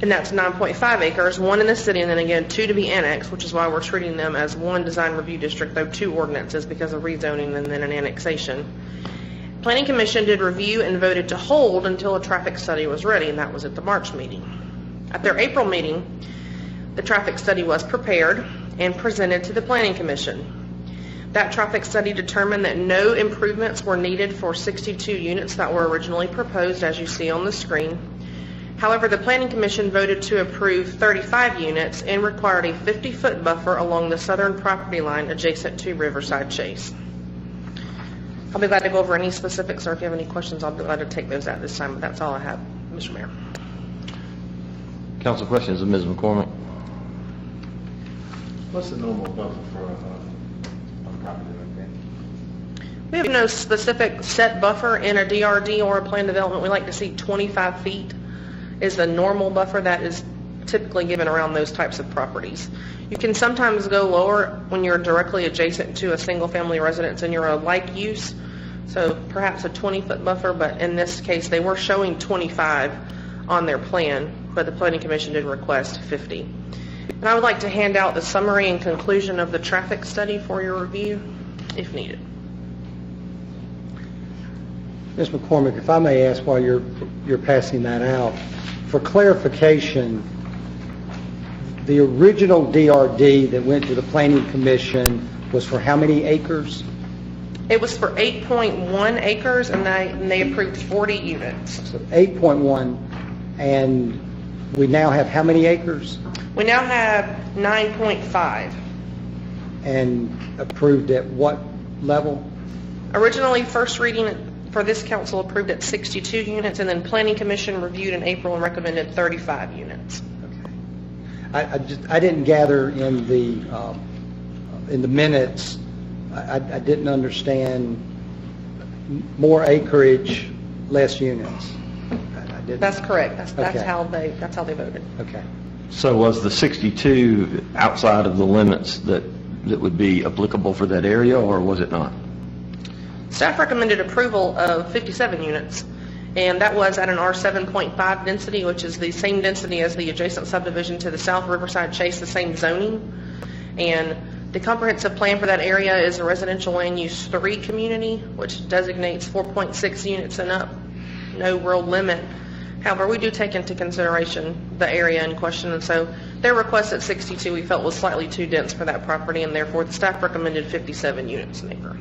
and that's 9.5 acres, one in the city, and then again 2 to be annexed, which is why we're treating them as one design review district, though 2 ordinances because of rezoning and then an annexation. Planning Commission did review and voted to hold until a traffic study was ready, and that was at the March meeting. At their April meeting, the traffic study was prepared and presented to the Planning Commission. That traffic study determined that no improvements were needed for 62 units that were originally proposed, as you see on the screen. However, the Planning Commission voted to approve 35 units and required a 50-foot buffer along the southern property line adjacent to Riverside Chase. I'll be glad to go over any specifics, or if you have any questions, I'll be glad to take those at this time, but that's all I have, Mr. Mayor. Council questions of Ms. McCormick. What's the normal buffer for a property like that? We have no specific set buffer in a DRD or a plan development. We like to see 25 feet is the normal buffer that is typically given around those types of properties. You can sometimes go lower when you're directly adjacent to a single-family residence and you're a like use, so perhaps a 20-foot buffer, but in this case they were showing 25 on their plan, but the Planning Commission did request 50. And I would like to hand out the summary and conclusion of the traffic study for your review, if needed. Ms. McCormick, if I may ask while you're passing that out, for clarification, the original DRD that went to the Planning Commission was for how many acres? It was for 8.1 acres, and they approved 40 units. So 8.1, and we now have how many acres? We now have 9.5. And approved at what level? Originally, first reading for this council approved at 62 units, and then Planning Commission reviewed in April and recommended 35 units. Okay. I didn't gather in the minutes. I didn't understand more acreage, less units. I didn't. That's correct. That's Okay. how they voted. Okay. So was the 62 outside of the limits that would be applicable for that area, or was it not? Staff recommended approval of 57 units, and that was at an R7.5 density, which is the same density as the adjacent subdivision to the south, Riverside Chase, the same zoning. And the comprehensive plan for that area is a residential land use 3 community, which designates 4.6 units and up, no real limit. However, we do take into consideration the area in question, and so their request at 62 we felt was slightly too dense for that property, and therefore the staff recommended 57 units an acre.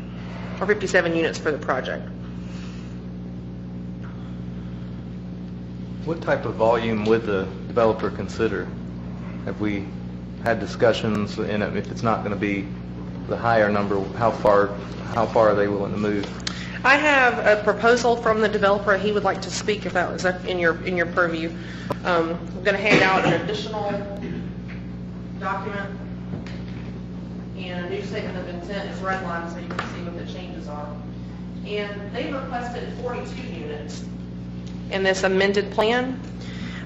or 57 units for the project. What type of volume would the developer consider? Have we had discussions, and if it's not going to be the higher number, how far are they willing to move? I have a proposal from the developer. He would like to speak if that was in your purview. I'm going to hand out an additional document, and a new statement of intent is redlined so you can see what the changes are. And they requested 42 units in this amended plan.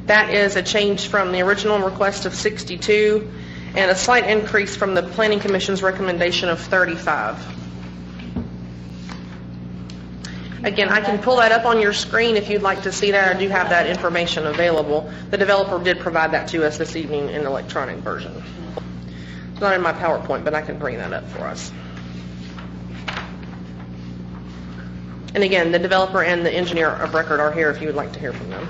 That is a change from the original request of 62 and a slight increase from the Planning Commission's recommendation of 35. Again, I can pull that up on your screen if you'd like to see that. I do have that information available. The developer did provide that to us this evening in electronic version. It's not in my PowerPoint, but I can bring that up for us. And again, the developer and the engineer of record are here if you would like to hear from them.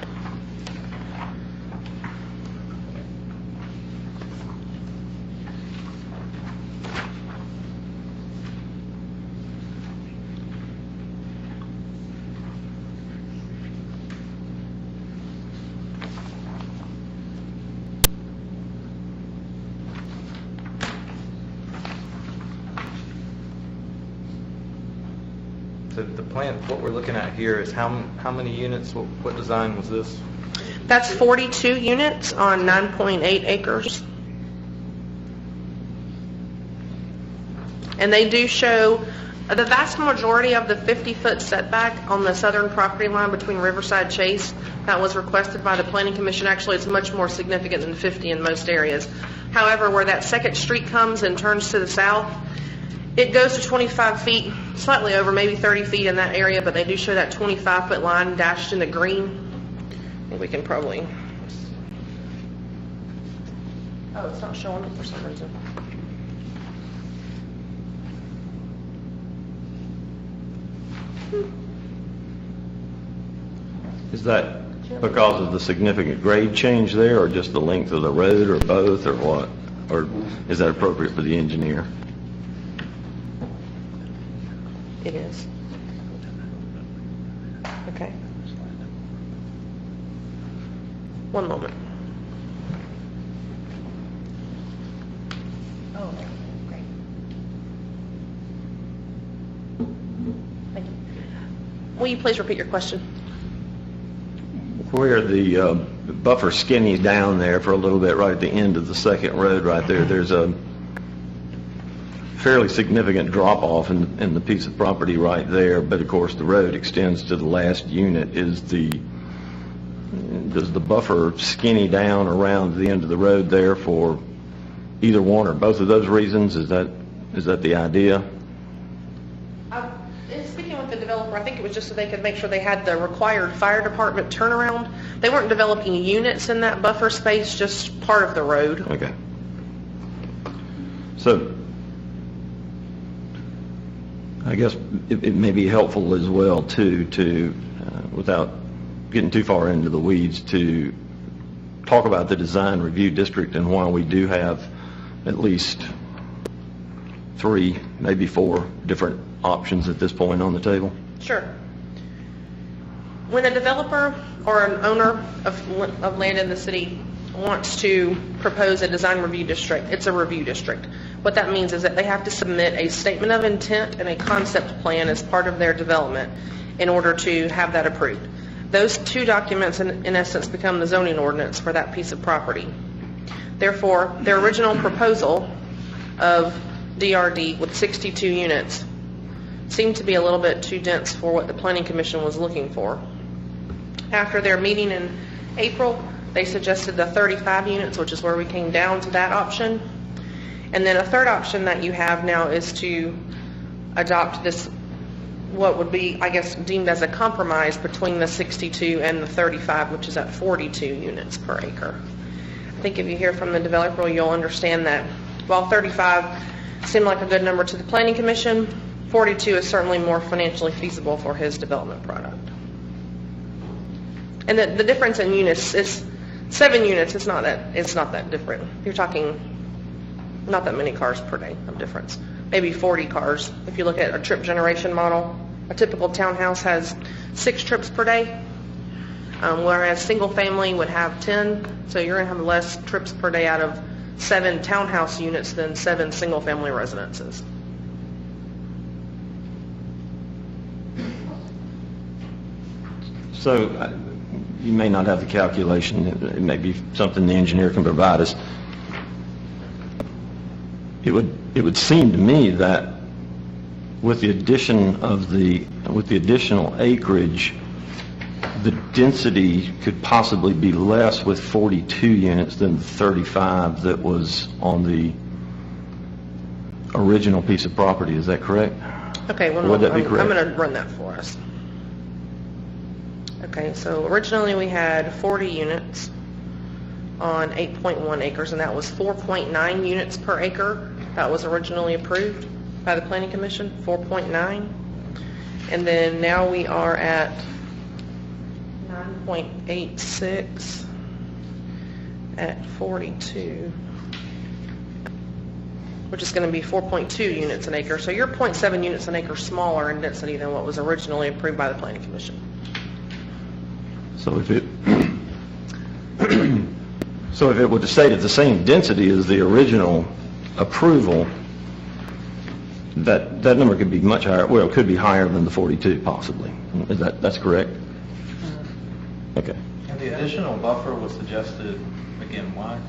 So the plan, what we're looking at here is how many units, what design was this? That's 42 units on 9.8 acres. And they do show the vast majority of the 50-foot setback on the southern property line between Riverside Chase. That was requested by the Planning Commission. Actually, it's much more significant than 50 in most areas. However, where that second street comes and turns to the south, it goes to 25 feet, slightly over, maybe 30 feet in that area, but they do show that 25-foot line dashed in the green. I think we can probably... Oh, it's not showing up for some reason. Is that because of the significant grade change there, or just the length of the road, or both, or what? Or is that appropriate for the engineer? It is. Okay. One moment. Oh, great. Thank you. Will you please repeat your question? Where the buffer skinnies down there for a little bit, right at the end of the second road right there, there's a fairly significant drop-off in the piece of property right there, but of course the road extends to the last unit. Does the buffer skinny down around the end of the road there for either one or both of those reasons? Is that the idea? In speaking with the developer, I think it was just so they could make sure they had the required fire department turnaround. They weren't developing units in that buffer space, just part of the road. Okay. So I guess it may be helpful as well, too, to without getting too far into the weeds, to talk about the design review district and why we do have at least 3, maybe 4 different options at this point on the table. Sure. When a developer or an owner of land in the city wants to propose a design review district, it's a review district. What that means is that they have to submit a statement of intent and a concept plan as part of their development in order to have that approved. Those 2 documents in essence become the zoning ordinance for that piece of property. Therefore, their original proposal of DRD with 62 units seemed to be a little bit too dense for what the Planning Commission was looking for. After their meeting in April, they suggested the 35 units, which is where we came down to that option. And then a third option that you have now is to adopt this, what would be, I guess, deemed as a compromise between the 62 and the 35, which is at 42 units per acre. I think if you hear from the developer, you'll understand that while 35 seemed like a good number to the Planning Commission, 42 is certainly more financially feasible for his development product. And the difference in units is 7 units. It's not that different. You're talking not that many cars per day of difference. maybe 40 cars. If you look at a trip generation model, a typical townhouse has 6 trips per day, whereas single family would have 10. So you're going to have less trips per day out of 7 townhouse units than 7 single family residences. So you may not have the calculation. It may be something the engineer can provide us. It would seem to me that with the addition of with the additional acreage, the density could possibly be less with 42 units than the 35 that was on the original piece of property. Is that correct? Okay, well, Would that be I'm correct? going to run that for us. Okay, so originally we had 40 units on 8.1 acres, and that was 4.9 units per acre. That was originally approved by the Planning Commission, 4.9. And then now we are at 9.86 at 42, which is going to be 4.2 units an acre. So you're 0.7 units an acre smaller in density than what was originally approved by the Planning Commission. So if it so if it were to stay at the same density as the original approval, that number could be much higher. Well, it could be higher than the 42 possibly. Is that's correct? Okay. And the additional buffer was suggested, again, why?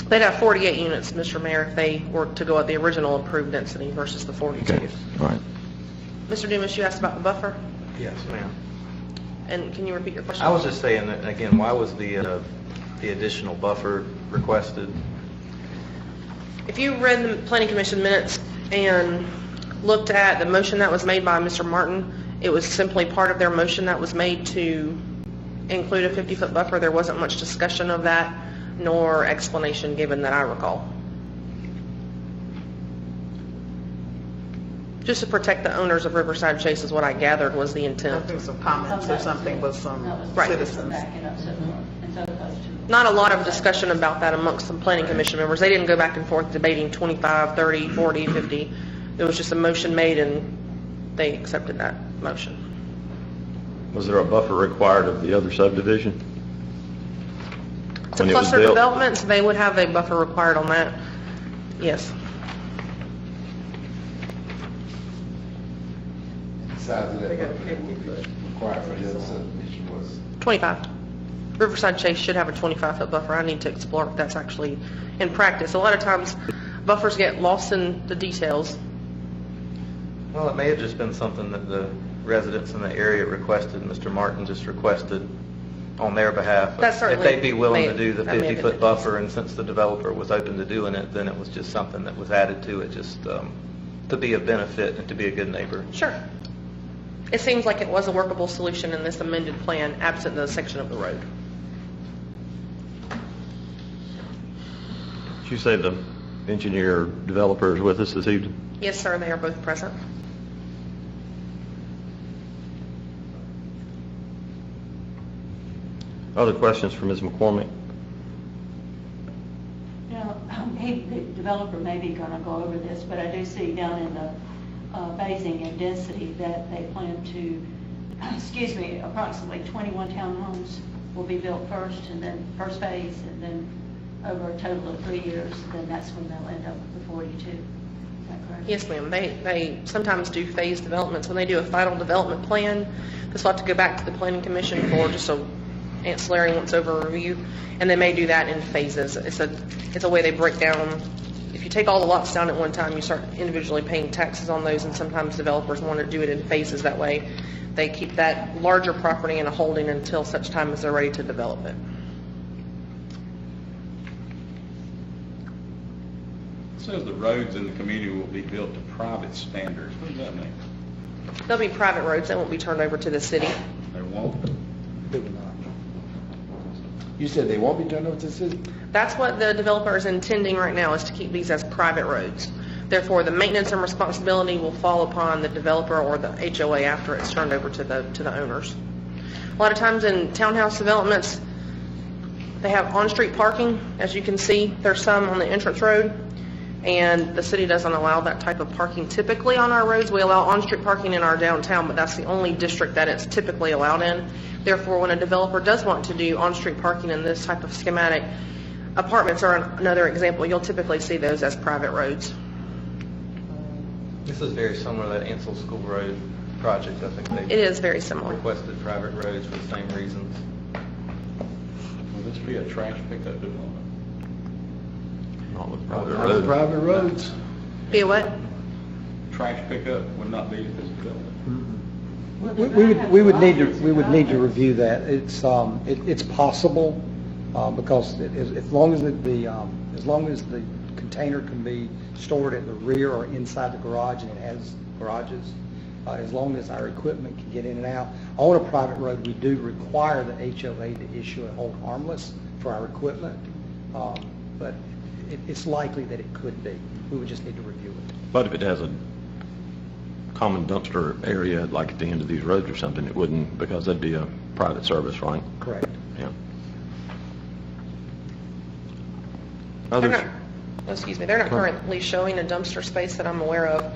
They'd have 48 units, Mr. Mayor, if they were to go at the original approved density versus the 42. Okay. All right. Mr. Dumas, you asked about the buffer? Yes, ma'am. And can you repeat your question? I was just saying that, again, why was the additional buffer requested? If you read the Planning Commission minutes and looked at the motion that was made by Mr. Martin, it was simply part of their motion that was made to include a 50-foot buffer. There wasn't much discussion of that, nor explanation given that I recall. Just to protect the owners of Riverside Chase is what I gathered was the I intent. think some comments or something with some Right. citizens. Not a lot of discussion about that amongst some Planning Commission members. They didn't go back and forth debating 25, 30, 40, 50. It was just a motion made and they accepted that motion. Was there a buffer required of the other subdivision? It's a When it was cluster built? development, so they would have a buffer required on that. Yes. The size of that buffer that would be required for the other subdivision was 25. Riverside Chase should have a 25-foot buffer. I need to explore if that's actually in practice. A lot of times buffers get lost in the details. Well, it may have just been something that the residents in the area requested, Mr. Martin just requested on their behalf. That If certainly they'd be willing may- to do the that may have been 50-foot the buffer, and since the developer was open to doing it, then it was just something that was added to it, just to be a benefit and to be a good neighbor. Sure. It seems like it was a workable solution in this amended plan, absent the section of the road. Did you say the engineer developer is with us this evening? Yes, sir, they are both present. Other questions for Ms. McCormick? You know, the developer may be going to go over this, but I do see down in the phasing and density that they plan to, approximately 21 townhomes will be built first, and then first phase, and then over a total of 3 years, then that's when they'll end up with the 42. Is that correct? Yes, ma'am. They sometimes do phase developments. When they do a final development plan, this will have to go back to the Planning Commission for just a ancillary once-over review, and they may do that in phases. It's a way they break down. If you take all the lots down at one time, you start individually paying taxes on those, and sometimes developers want to do it in phases. That way, they keep that larger property in a holding until such time as they're ready to develop it. It says the roads in the community will be built to private standards. What does that mean? They'll be private roads. They won't be turned over to the city. They won't? You said they won't be turned over to the city? That's what the developer is intending right now, is to keep these as private roads. Therefore, the maintenance and responsibility will fall upon the developer or the HOA after it's turned over to the owners. A lot of times in townhouse developments, they have on-street parking. As you can see, there's some on the entrance road. and the city doesn't allow that type of parking typically on our roads. We allow on-street parking in our downtown, but that's the only district that it's typically allowed in. Therefore, when a developer does want to do on-street parking in this type of schematic, apartments are another example. You'll typically see those as private roads. This is very similar to that Ansel School Road project. I think It they is very similar. requested private roads for the same reasons. Will this be a trash pickup development? Not with private Not roads. private roads. Be a what? Trash pickup would not be at this development. We would need to review that. It's possible, because as long as the container can be stored at the rear or inside the garage, and it has garages, as long as our equipment can get in and out. On a private road, we do require the HOA to issue a hold harmless for our equipment, but it's likely that it could be. We would just need to review it. But if it has a common dumpster area, like at the end of these roads or something, it wouldn't, because that'd be a private service, right? Correct. Yeah. They're Others? they're not currently showing a dumpster space that I'm aware of.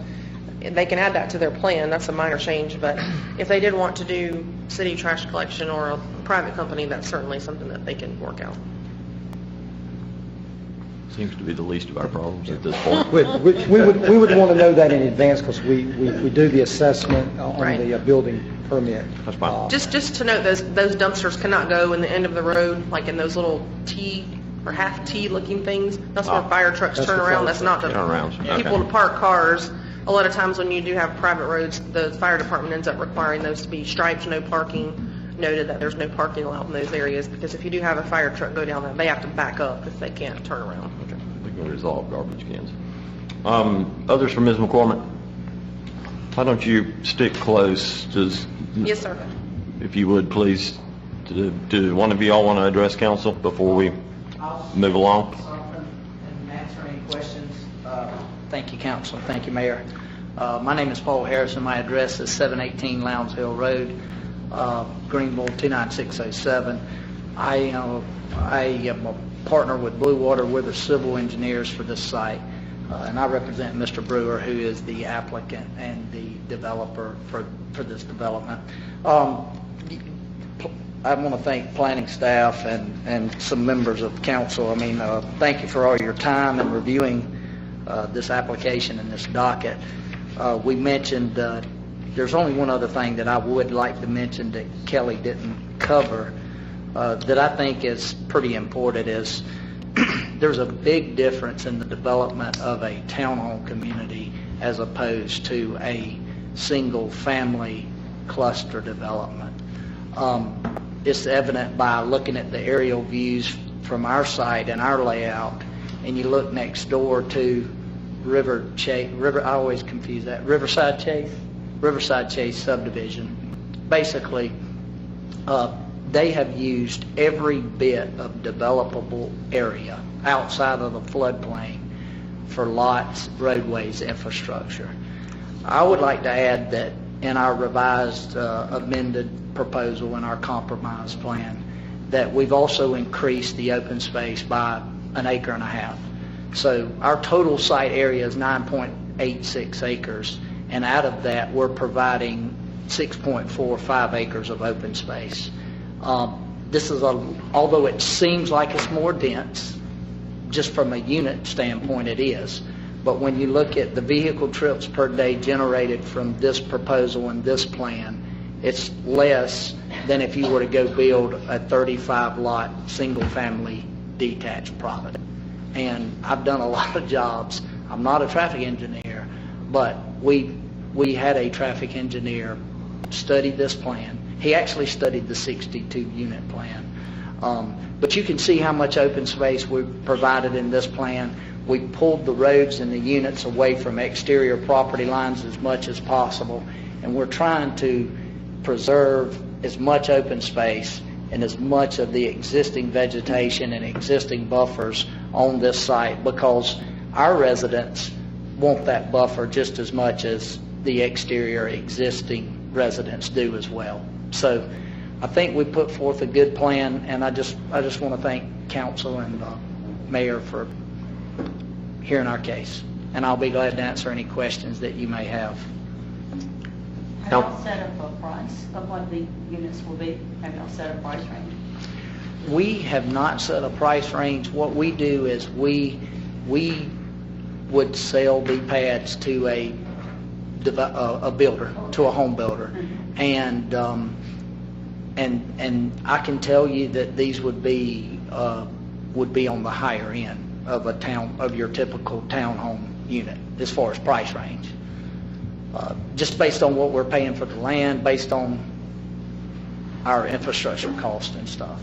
They can add that to their plan, that's a minor change, but if they did want to do city trash collection or a private company, that's certainly something that they can work out. Seems to be the least of our problems at this point. We would want to know that in advance, because we do the assessment on Right. the building permit. That's fine. Just to note, those dumpsters cannot go in the end of the road, like in those little T or half T looking things. That's where fire trucks That's turn the around. fire That's not the Turn around, okay. people to park cars. A lot of times when you do have private roads, the fire department ends up requiring those to be striped, no parking, noted that there's no parking allowed in those areas, because if you do have a fire truck go down there, they have to back up if they can't turn around. Okay. We can resolve garbage cans. Others from Ms. McCormick? Why don't you stick close? Yes, sir. If you would, please. Do one of you all want to address council before we move along? And answer any questions. Thank you, Council. Thank you, Mayor. My name is Paul Harrison. My address is 718 Lowndes Hill Road, Greenville 29607. I am a partner with Blue Water. We're the civil engineers for this site, and I represent Mr. Brewer, who is the applicant and the developer for this development. I want to thank planning staff and some members of council. I mean, thank you for all your time in reviewing this application and this docket. We mentioned, there's only one other thing that I would like to mention that Kelly didn't cover that I think is pretty important is there's a big difference in the development of a townhome community as opposed to a single family cluster development. It's evident by looking at the aerial views from our site and our layout, and you look next door to I always confuse that, Riverside Chase subdivision. Basically, they have used every bit of developable area outside of the floodplain for lots, roadways, infrastructure. I would like to add that in our revised amended proposal in our compromise plan, that we've also increased the open space by 1.5 acres. So our total site area is 9.86 acres, and out of that we're providing 6.45 acres of open space. This is although it seems like it's more dense, just from a unit standpoint it is. But when you look at the vehicle trips per day generated from this proposal and this plan, it's less than if you were to go build a 35-lot single-family detached property. And I've done a lot of jobs. I'm not a traffic engineer, but we had a traffic engineer study this plan. He actually studied the 62-unit plan. But you can see how much open space we've provided in this plan. We pulled the roads and the units away from exterior property lines as much as possible, and we're trying to preserve as much open space and as much of the existing vegetation and existing buffers on this site, because our residents want that buffer just as much as the exterior existing residents do as well. So I think we put forth a good plan, and I just want to thank council and mayor for hearing our case. And I'll be glad to answer any questions that you may have. Have y'all set up a price of what the units will be? Have y'all set a price range? We have not set a price range. What we do is we would sell the pads to a builder, to a home builder, and I can tell you that these would be on the higher end of your typical townhome unit as far as price range. Just based on what we're paying for the land, based on our infrastructure cost and stuff.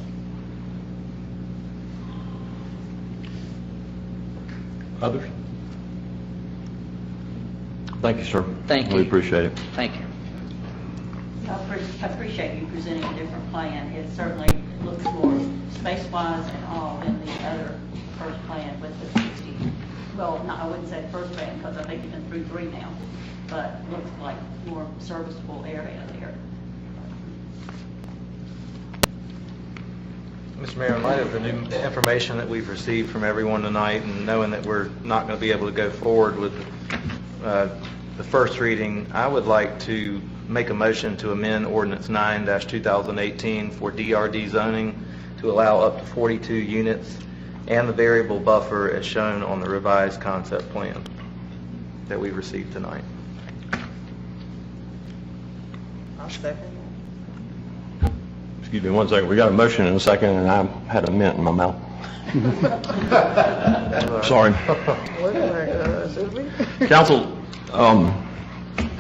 Others? Thank you, sir. Thank you. We appreciate it. Thank you. I appreciate you presenting a different plan. It certainly looks more space-wise and all than the other first plan with the 60. Well, no, I wouldn't say the first plan because I think you've been through 3 now, but it looks like more serviceable area there. Mr. Mayor, in light of the new information that we've received from everyone tonight and knowing that we're not going to be able to go forward with the first reading, I would like to make a motion to amend Ordinance 9-2018 for DRD zoning to allow up to 42 units and the variable buffer as shown on the revised concept plan that we received tonight. I'll second. Excuse me one second. We got a motion and a second, and I had a mint in my mouth. Sorry. Council,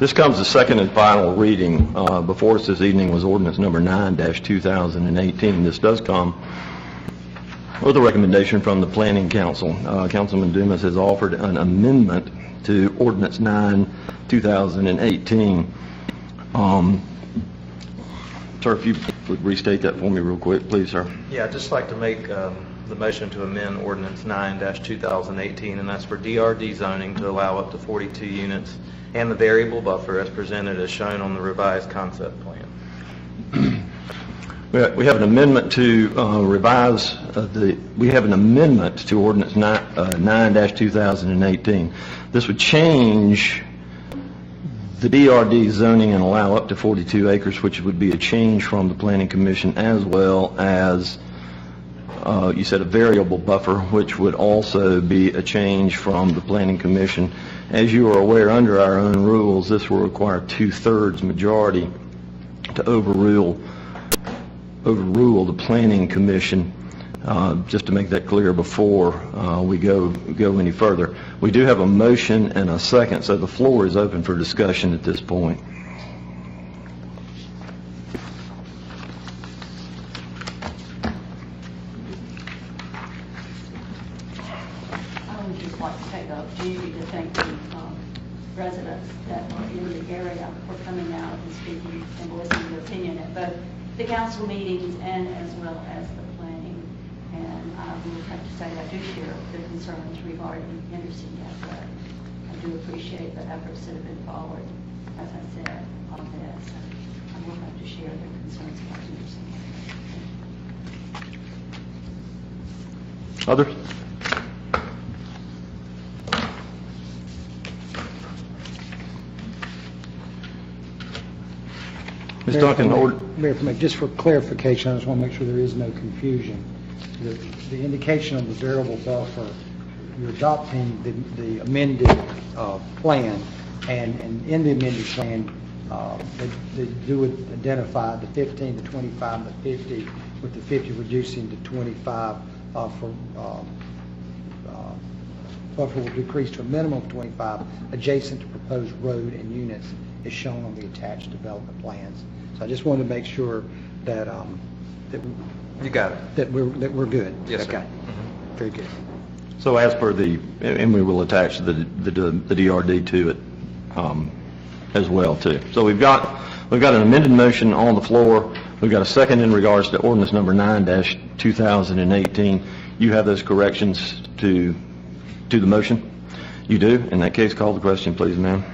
this comes the second and final reading. Before us this evening was ordinance number 9-2018. This does come with a recommendation from the Planning Council. Councilman Dumas has offered an amendment to ordinance 9-2018. Sir, if you would restate that for me real quick, please, sir. Yeah, I'd just like to make the motion to amend Ordinance 9-2018, and that's for DRD zoning to allow up to 42 units and the variable buffer as presented as shown on the revised concept plan. We have an amendment to revise we have an amendment to Ordinance 9-2018. This would change the DRD zoning and allow up to 42 acres, which would be a change from the Planning Commission, as well as, you said, a variable buffer, which would also be a change from the Planning Commission. As you are aware, under our own rules, this will require 2/3 majority to overrule the Planning Commission. Just to make that clear before we go any further. We do have a motion and a second, so the floor is open for discussion at this point. I would just like to take the opportunity to thank the residents that are in the area for coming out and speaking and voicing their opinion at both the council meetings and as well as the planning. And I would have to say I do share the concerns regarding Henderson Gap Road. I do appreciate the efforts that have been forward, as I said, on this. I will have to share their concerns about Henderson Gap Road. Others? Ms. Duncan, Mayor, just for clarification, I just want to make sure there is no confusion. The indication of the variable buffer, you're adopting the amended plan, and in the amended plan, they do identify the 15, the 25, and the 50, with the 50 reducing to 25 for buffer will decrease to a minimum of 25 adjacent to proposed road and units as shown on the attached development plans. So I just wanted to make sure that You got it. that we're good. Yes, sir. Okay. Very good. so as per and we will attach the DRD to it as well too. So we've got an amended motion on the floor. We've got a second in regards to ordinance number 9-2018. You have those corrections to the motion? You do? In that case, call the question, please, ma'am.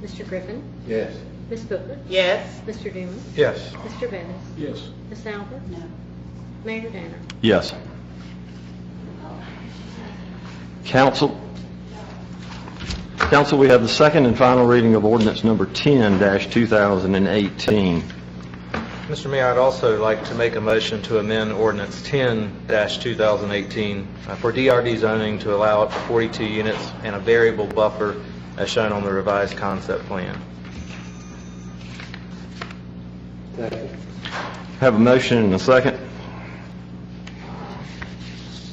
Mr. Griffin? Yes. Ms. Booker? Yes. Mr. Dumas? Yes. Mr. Bettis? Yes. Ms. Albert? No. Mayor Danner? Yes. Council, we have the second and final reading of ordinance number 10-2018. Mr. Mayor, I'd also like to make a motion to amend ordinance 10-2018 for DRD zoning to allow up to 42 units and a variable buffer as shown on the revised concept plan. Have a motion and a second.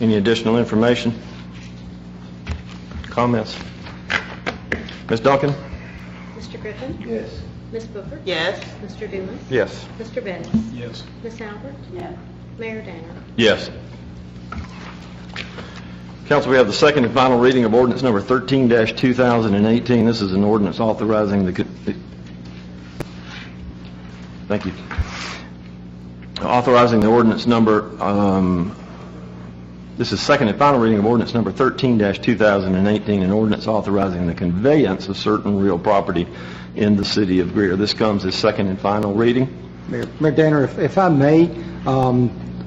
Any additional information? Comments? Ms. Duncan? Mr. Griffin? Yes. Ms. Booker? Yes. Mr. Dumas? Yes. Mr. Bettis? Yes. Ms. Albert? No. Mayor Danner? Yes. Council, we have the second and final reading of ordinance number 13-2018. This is an ordinance authorizing thank you. Authorizing the ordinance number, this is second and final reading of ordinance number 13-2018, an ordinance authorizing the conveyance of certain real property in the city of Greer. This comes as second and final reading. Mayor Danner, if I may,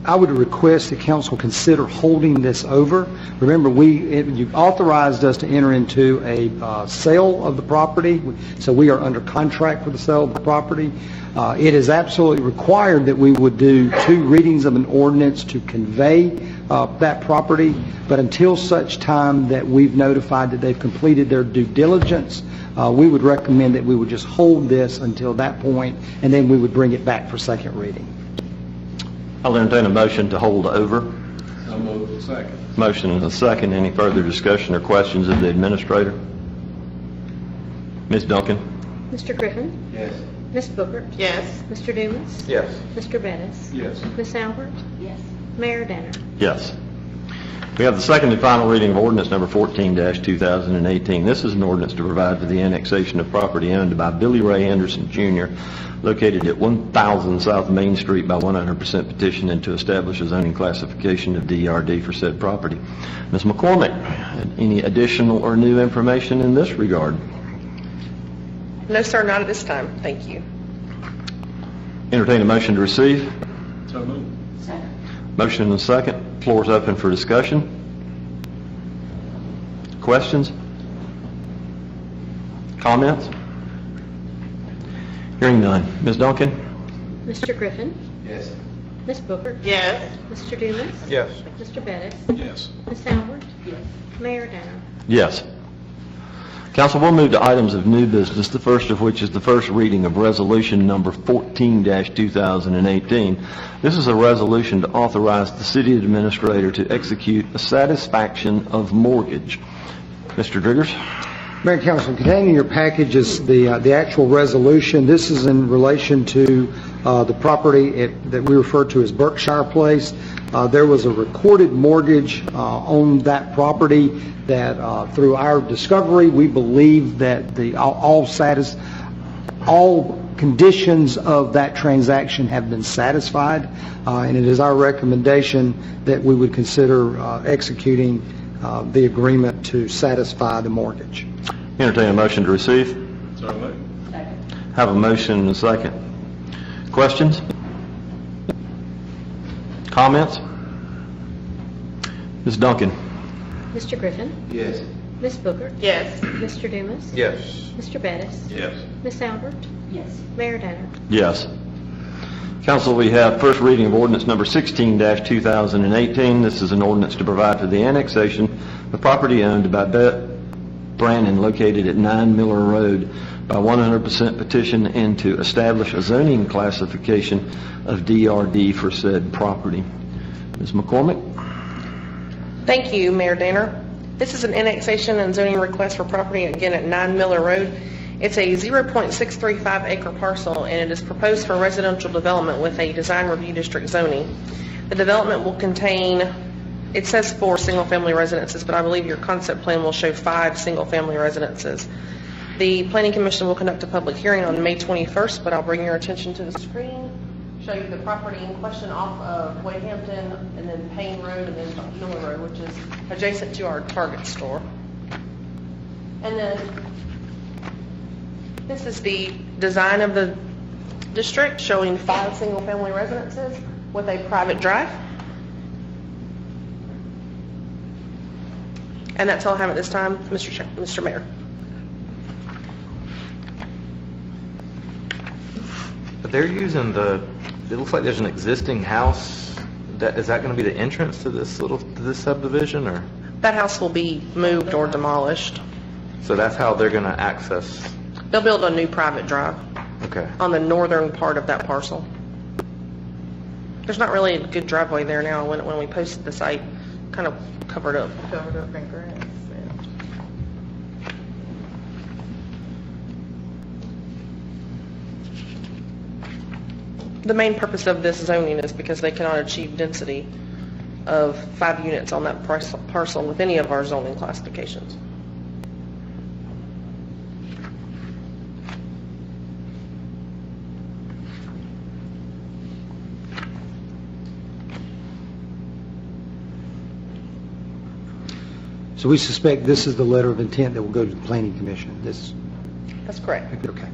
I would request the council consider holding this over. Remember, you authorized us to enter into a sale of the property, so we are under contract for the sale of the property. It is absolutely required that we would do 2 readings of an ordinance to convey that property, but until such time that we've notified that they've completed their due diligence, we would recommend that we would just hold this until that point, and then we would bring it back for second reading. I'll entertain a motion to hold over. So moved. Second. Motion and a second. Any further discussion or questions of the administrator? Ms. Duncan? Mr. Griffin? Yes. Ms. Booker? Yes. Mr. Dumas? Yes. Mr. Bettis? Yes. Ms. Albert? Yes. Mayor Danner? Yes. We have the second and final reading of ordinance number 14-2018. This is an ordinance to provide for the annexation of property owned by Billy Ray Anderson, Jr., located at 1000 South Main Street by 100% petition and to establish a zoning classification of DRD for said property. Ms. McCormick, any additional or new information in this regard? No, sir, not at this time. Thank you. Entertain a motion to receive. So moved. Second. Motion and a second. Floor is open for discussion. Questions? Comments? Hearing none. Ms. Duncan? Mr. Griffin? Yes. Ms. Booker? Yes. Mr. Dumas? Yes. Mr. Bettis? Yes. Ms. Albert? Yes. Mayor Danner? Yes. Council, we'll move to items of new business, the first of which is the first reading of resolution number 14-2018. This is a resolution to authorize the city administrator to execute a satisfaction of mortgage. Mr. Driggers? Mayor and Council, contained in your package is the actual resolution. This is in relation to the property that we refer to as Berkshire Place. There was a recorded mortgage on that property that through our discovery, we believe that all conditions of that transaction have been satisfied, and it is our recommendation that we would consider executing the agreement to satisfy the mortgage. Entertain a motion to receive. So moved. Second. Have a motion and a second. Questions? Comments? Ms. Duncan? Mr. Griffin? Yes. Ms. Booker? Yes. Mr. Dumas? Yes. Mr. Bettis? Yes. Ms. Albert? Yes. Mayor Danner? Yes. Council, we have first reading of ordinance number 16-2018. This is an ordinance to provide for the annexation of property owned by Brannon located at 9 Miller Road by 100% petition and to establish a zoning classification of DRD for said property. Ms. McCormick? Thank you, Mayor Danner. This is an annexation and zoning request for property, again, at 9 Miller Road. It's a 0.635 acre parcel, and it is proposed for residential development with a design review district zoning. The development will contain, it says 4 single-family residences, but I believe your concept plan will show 5 single-family residences. The Planning Commission will conduct a public hearing on May 21st, but I'll bring your attention to the screen, show you the property in question off of Wayhampton, and then Payne Road, and then Miller Road, which is adjacent to our Target store. And then this is the design of the district, showing 5 single-family residences with a private drive. And that's all I have at this time, Mr. Mayor. But they're using it looks like there's an existing house. Is that going to be the entrance to this subdivision, or? That house will be moved or demolished. So that's how they're going to access? They'll build a new private drive Okay. on the northern part of that parcel. There's not really a good driveway there now. When we posted the site, kind of covered up in grass. The main purpose of this zoning is because they cannot achieve density of 5 units on that parcel with any of our zoning classifications. So we suspect this is the letter of intent that will go to the Planning Commission. That's correct. Okay.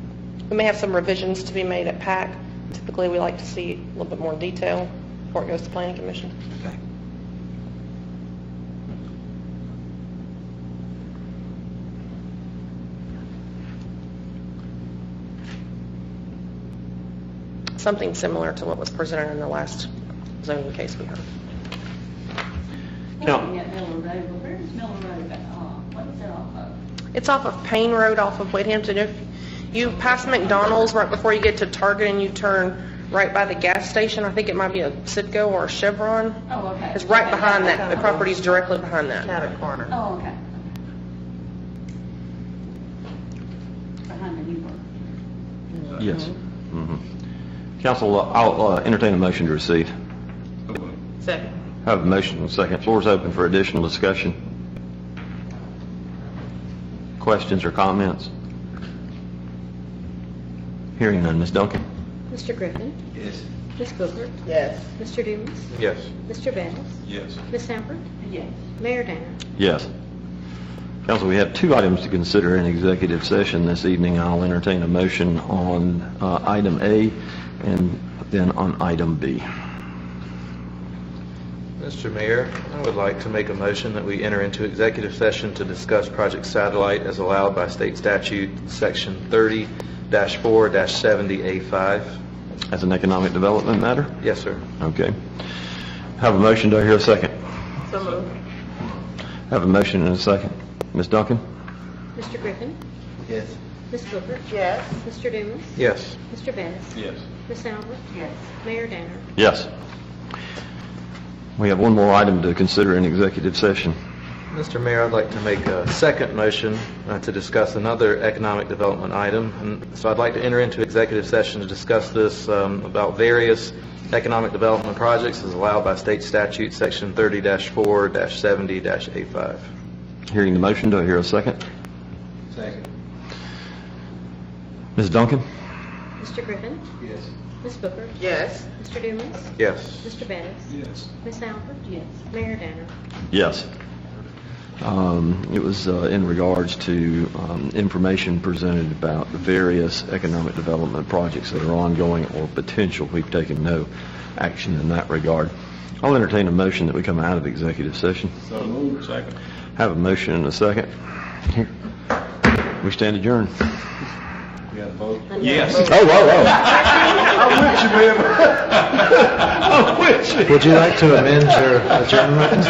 We may have some revisions to be made at PAC. Typically, we like to see a little bit more detail before it goes to Planning Commission. Okay. Something similar to what was presented in the last zoning case we heard. Looking at Miller Road, well, where's Miller Road? What is that off of? It's off of Payne Road off of Wade-Hampton. If you pass McDonald's right before you get to Target and you turn right by the gas station, I think it might be a Citgo or a Chevron. Oh, okay. It's right behind that. The property's directly behind that. corner. Oh, okay. Behind the new one. Yes. Council, I'll entertain a motion to receive. Second. Have a motion and a second. Floor is open for additional discussion. Questions or comments? Hearing none. Ms. Duncan? Mr. Griffin? Yes. Ms. Booker? Yes. Mr. Dumas? Yes. Mr. Bettis? Yes. Ms. Samford? Yes. Mayor Danner? Yes. Council, we have 2 items to consider in executive session this evening. I'll entertain a motion on item A and then on item B. Mr. Mayor, I would like to make a motion that we enter into executive session to discuss Project Satellite as allowed by state statute, section 30-4-70A5. As an economic development matter? Yes, sir. Okay. Have a motion. Do I hear a second? So moved. Have a motion and a second. Ms. Duncan? Mr. Griffin? Yes. Ms. Booker? Yes. Mr. Dumas? Yes. Mr. Bettis? Yes. Ms. Samford? Yes. Mayor Danner? Yes. We have one more item to consider in executive session. Mr. Mayor, I'd like to make a second motion to discuss another economic development item. And so I'd like to enter into executive session to discuss this about various economic development projects as allowed by state statute, section 30-4-70-A5. Hearing the motion, do I hear a second? Second. Ms. Duncan? Mr. Griffin? Yes. Ms. Booker? Yes. Mr. Dumas? Yes. Mr. Bettis? Yes. Ms. Samford? Yes. Mayor Danner? Yes. It was in regards to information presented about the various economic development projects that are ongoing or potential. We've taken no action in that regard. I'll entertain a motion that we come out of executive session. So moved. Second. Have a motion and a second. We stand adjourned. We got a vote? Yes. Oh, whoa. I'm with you, man. I'm with you. Would you like to amend your adjournment?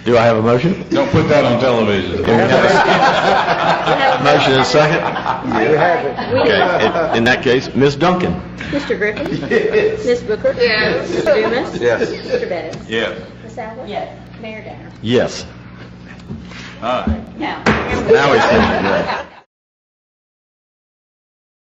Do I have a motion? Don't put that on television. Motion and a second? Okay, in that case, Ms. Duncan? Mr. Griffin? Yes. Ms. Booker? Yes. Mr. Dumas? Yes. Mr. Bettis? Yes. Ms. Samford? Yes. Mayor Danner? Yes. All right. Now. Now we stand adjourned.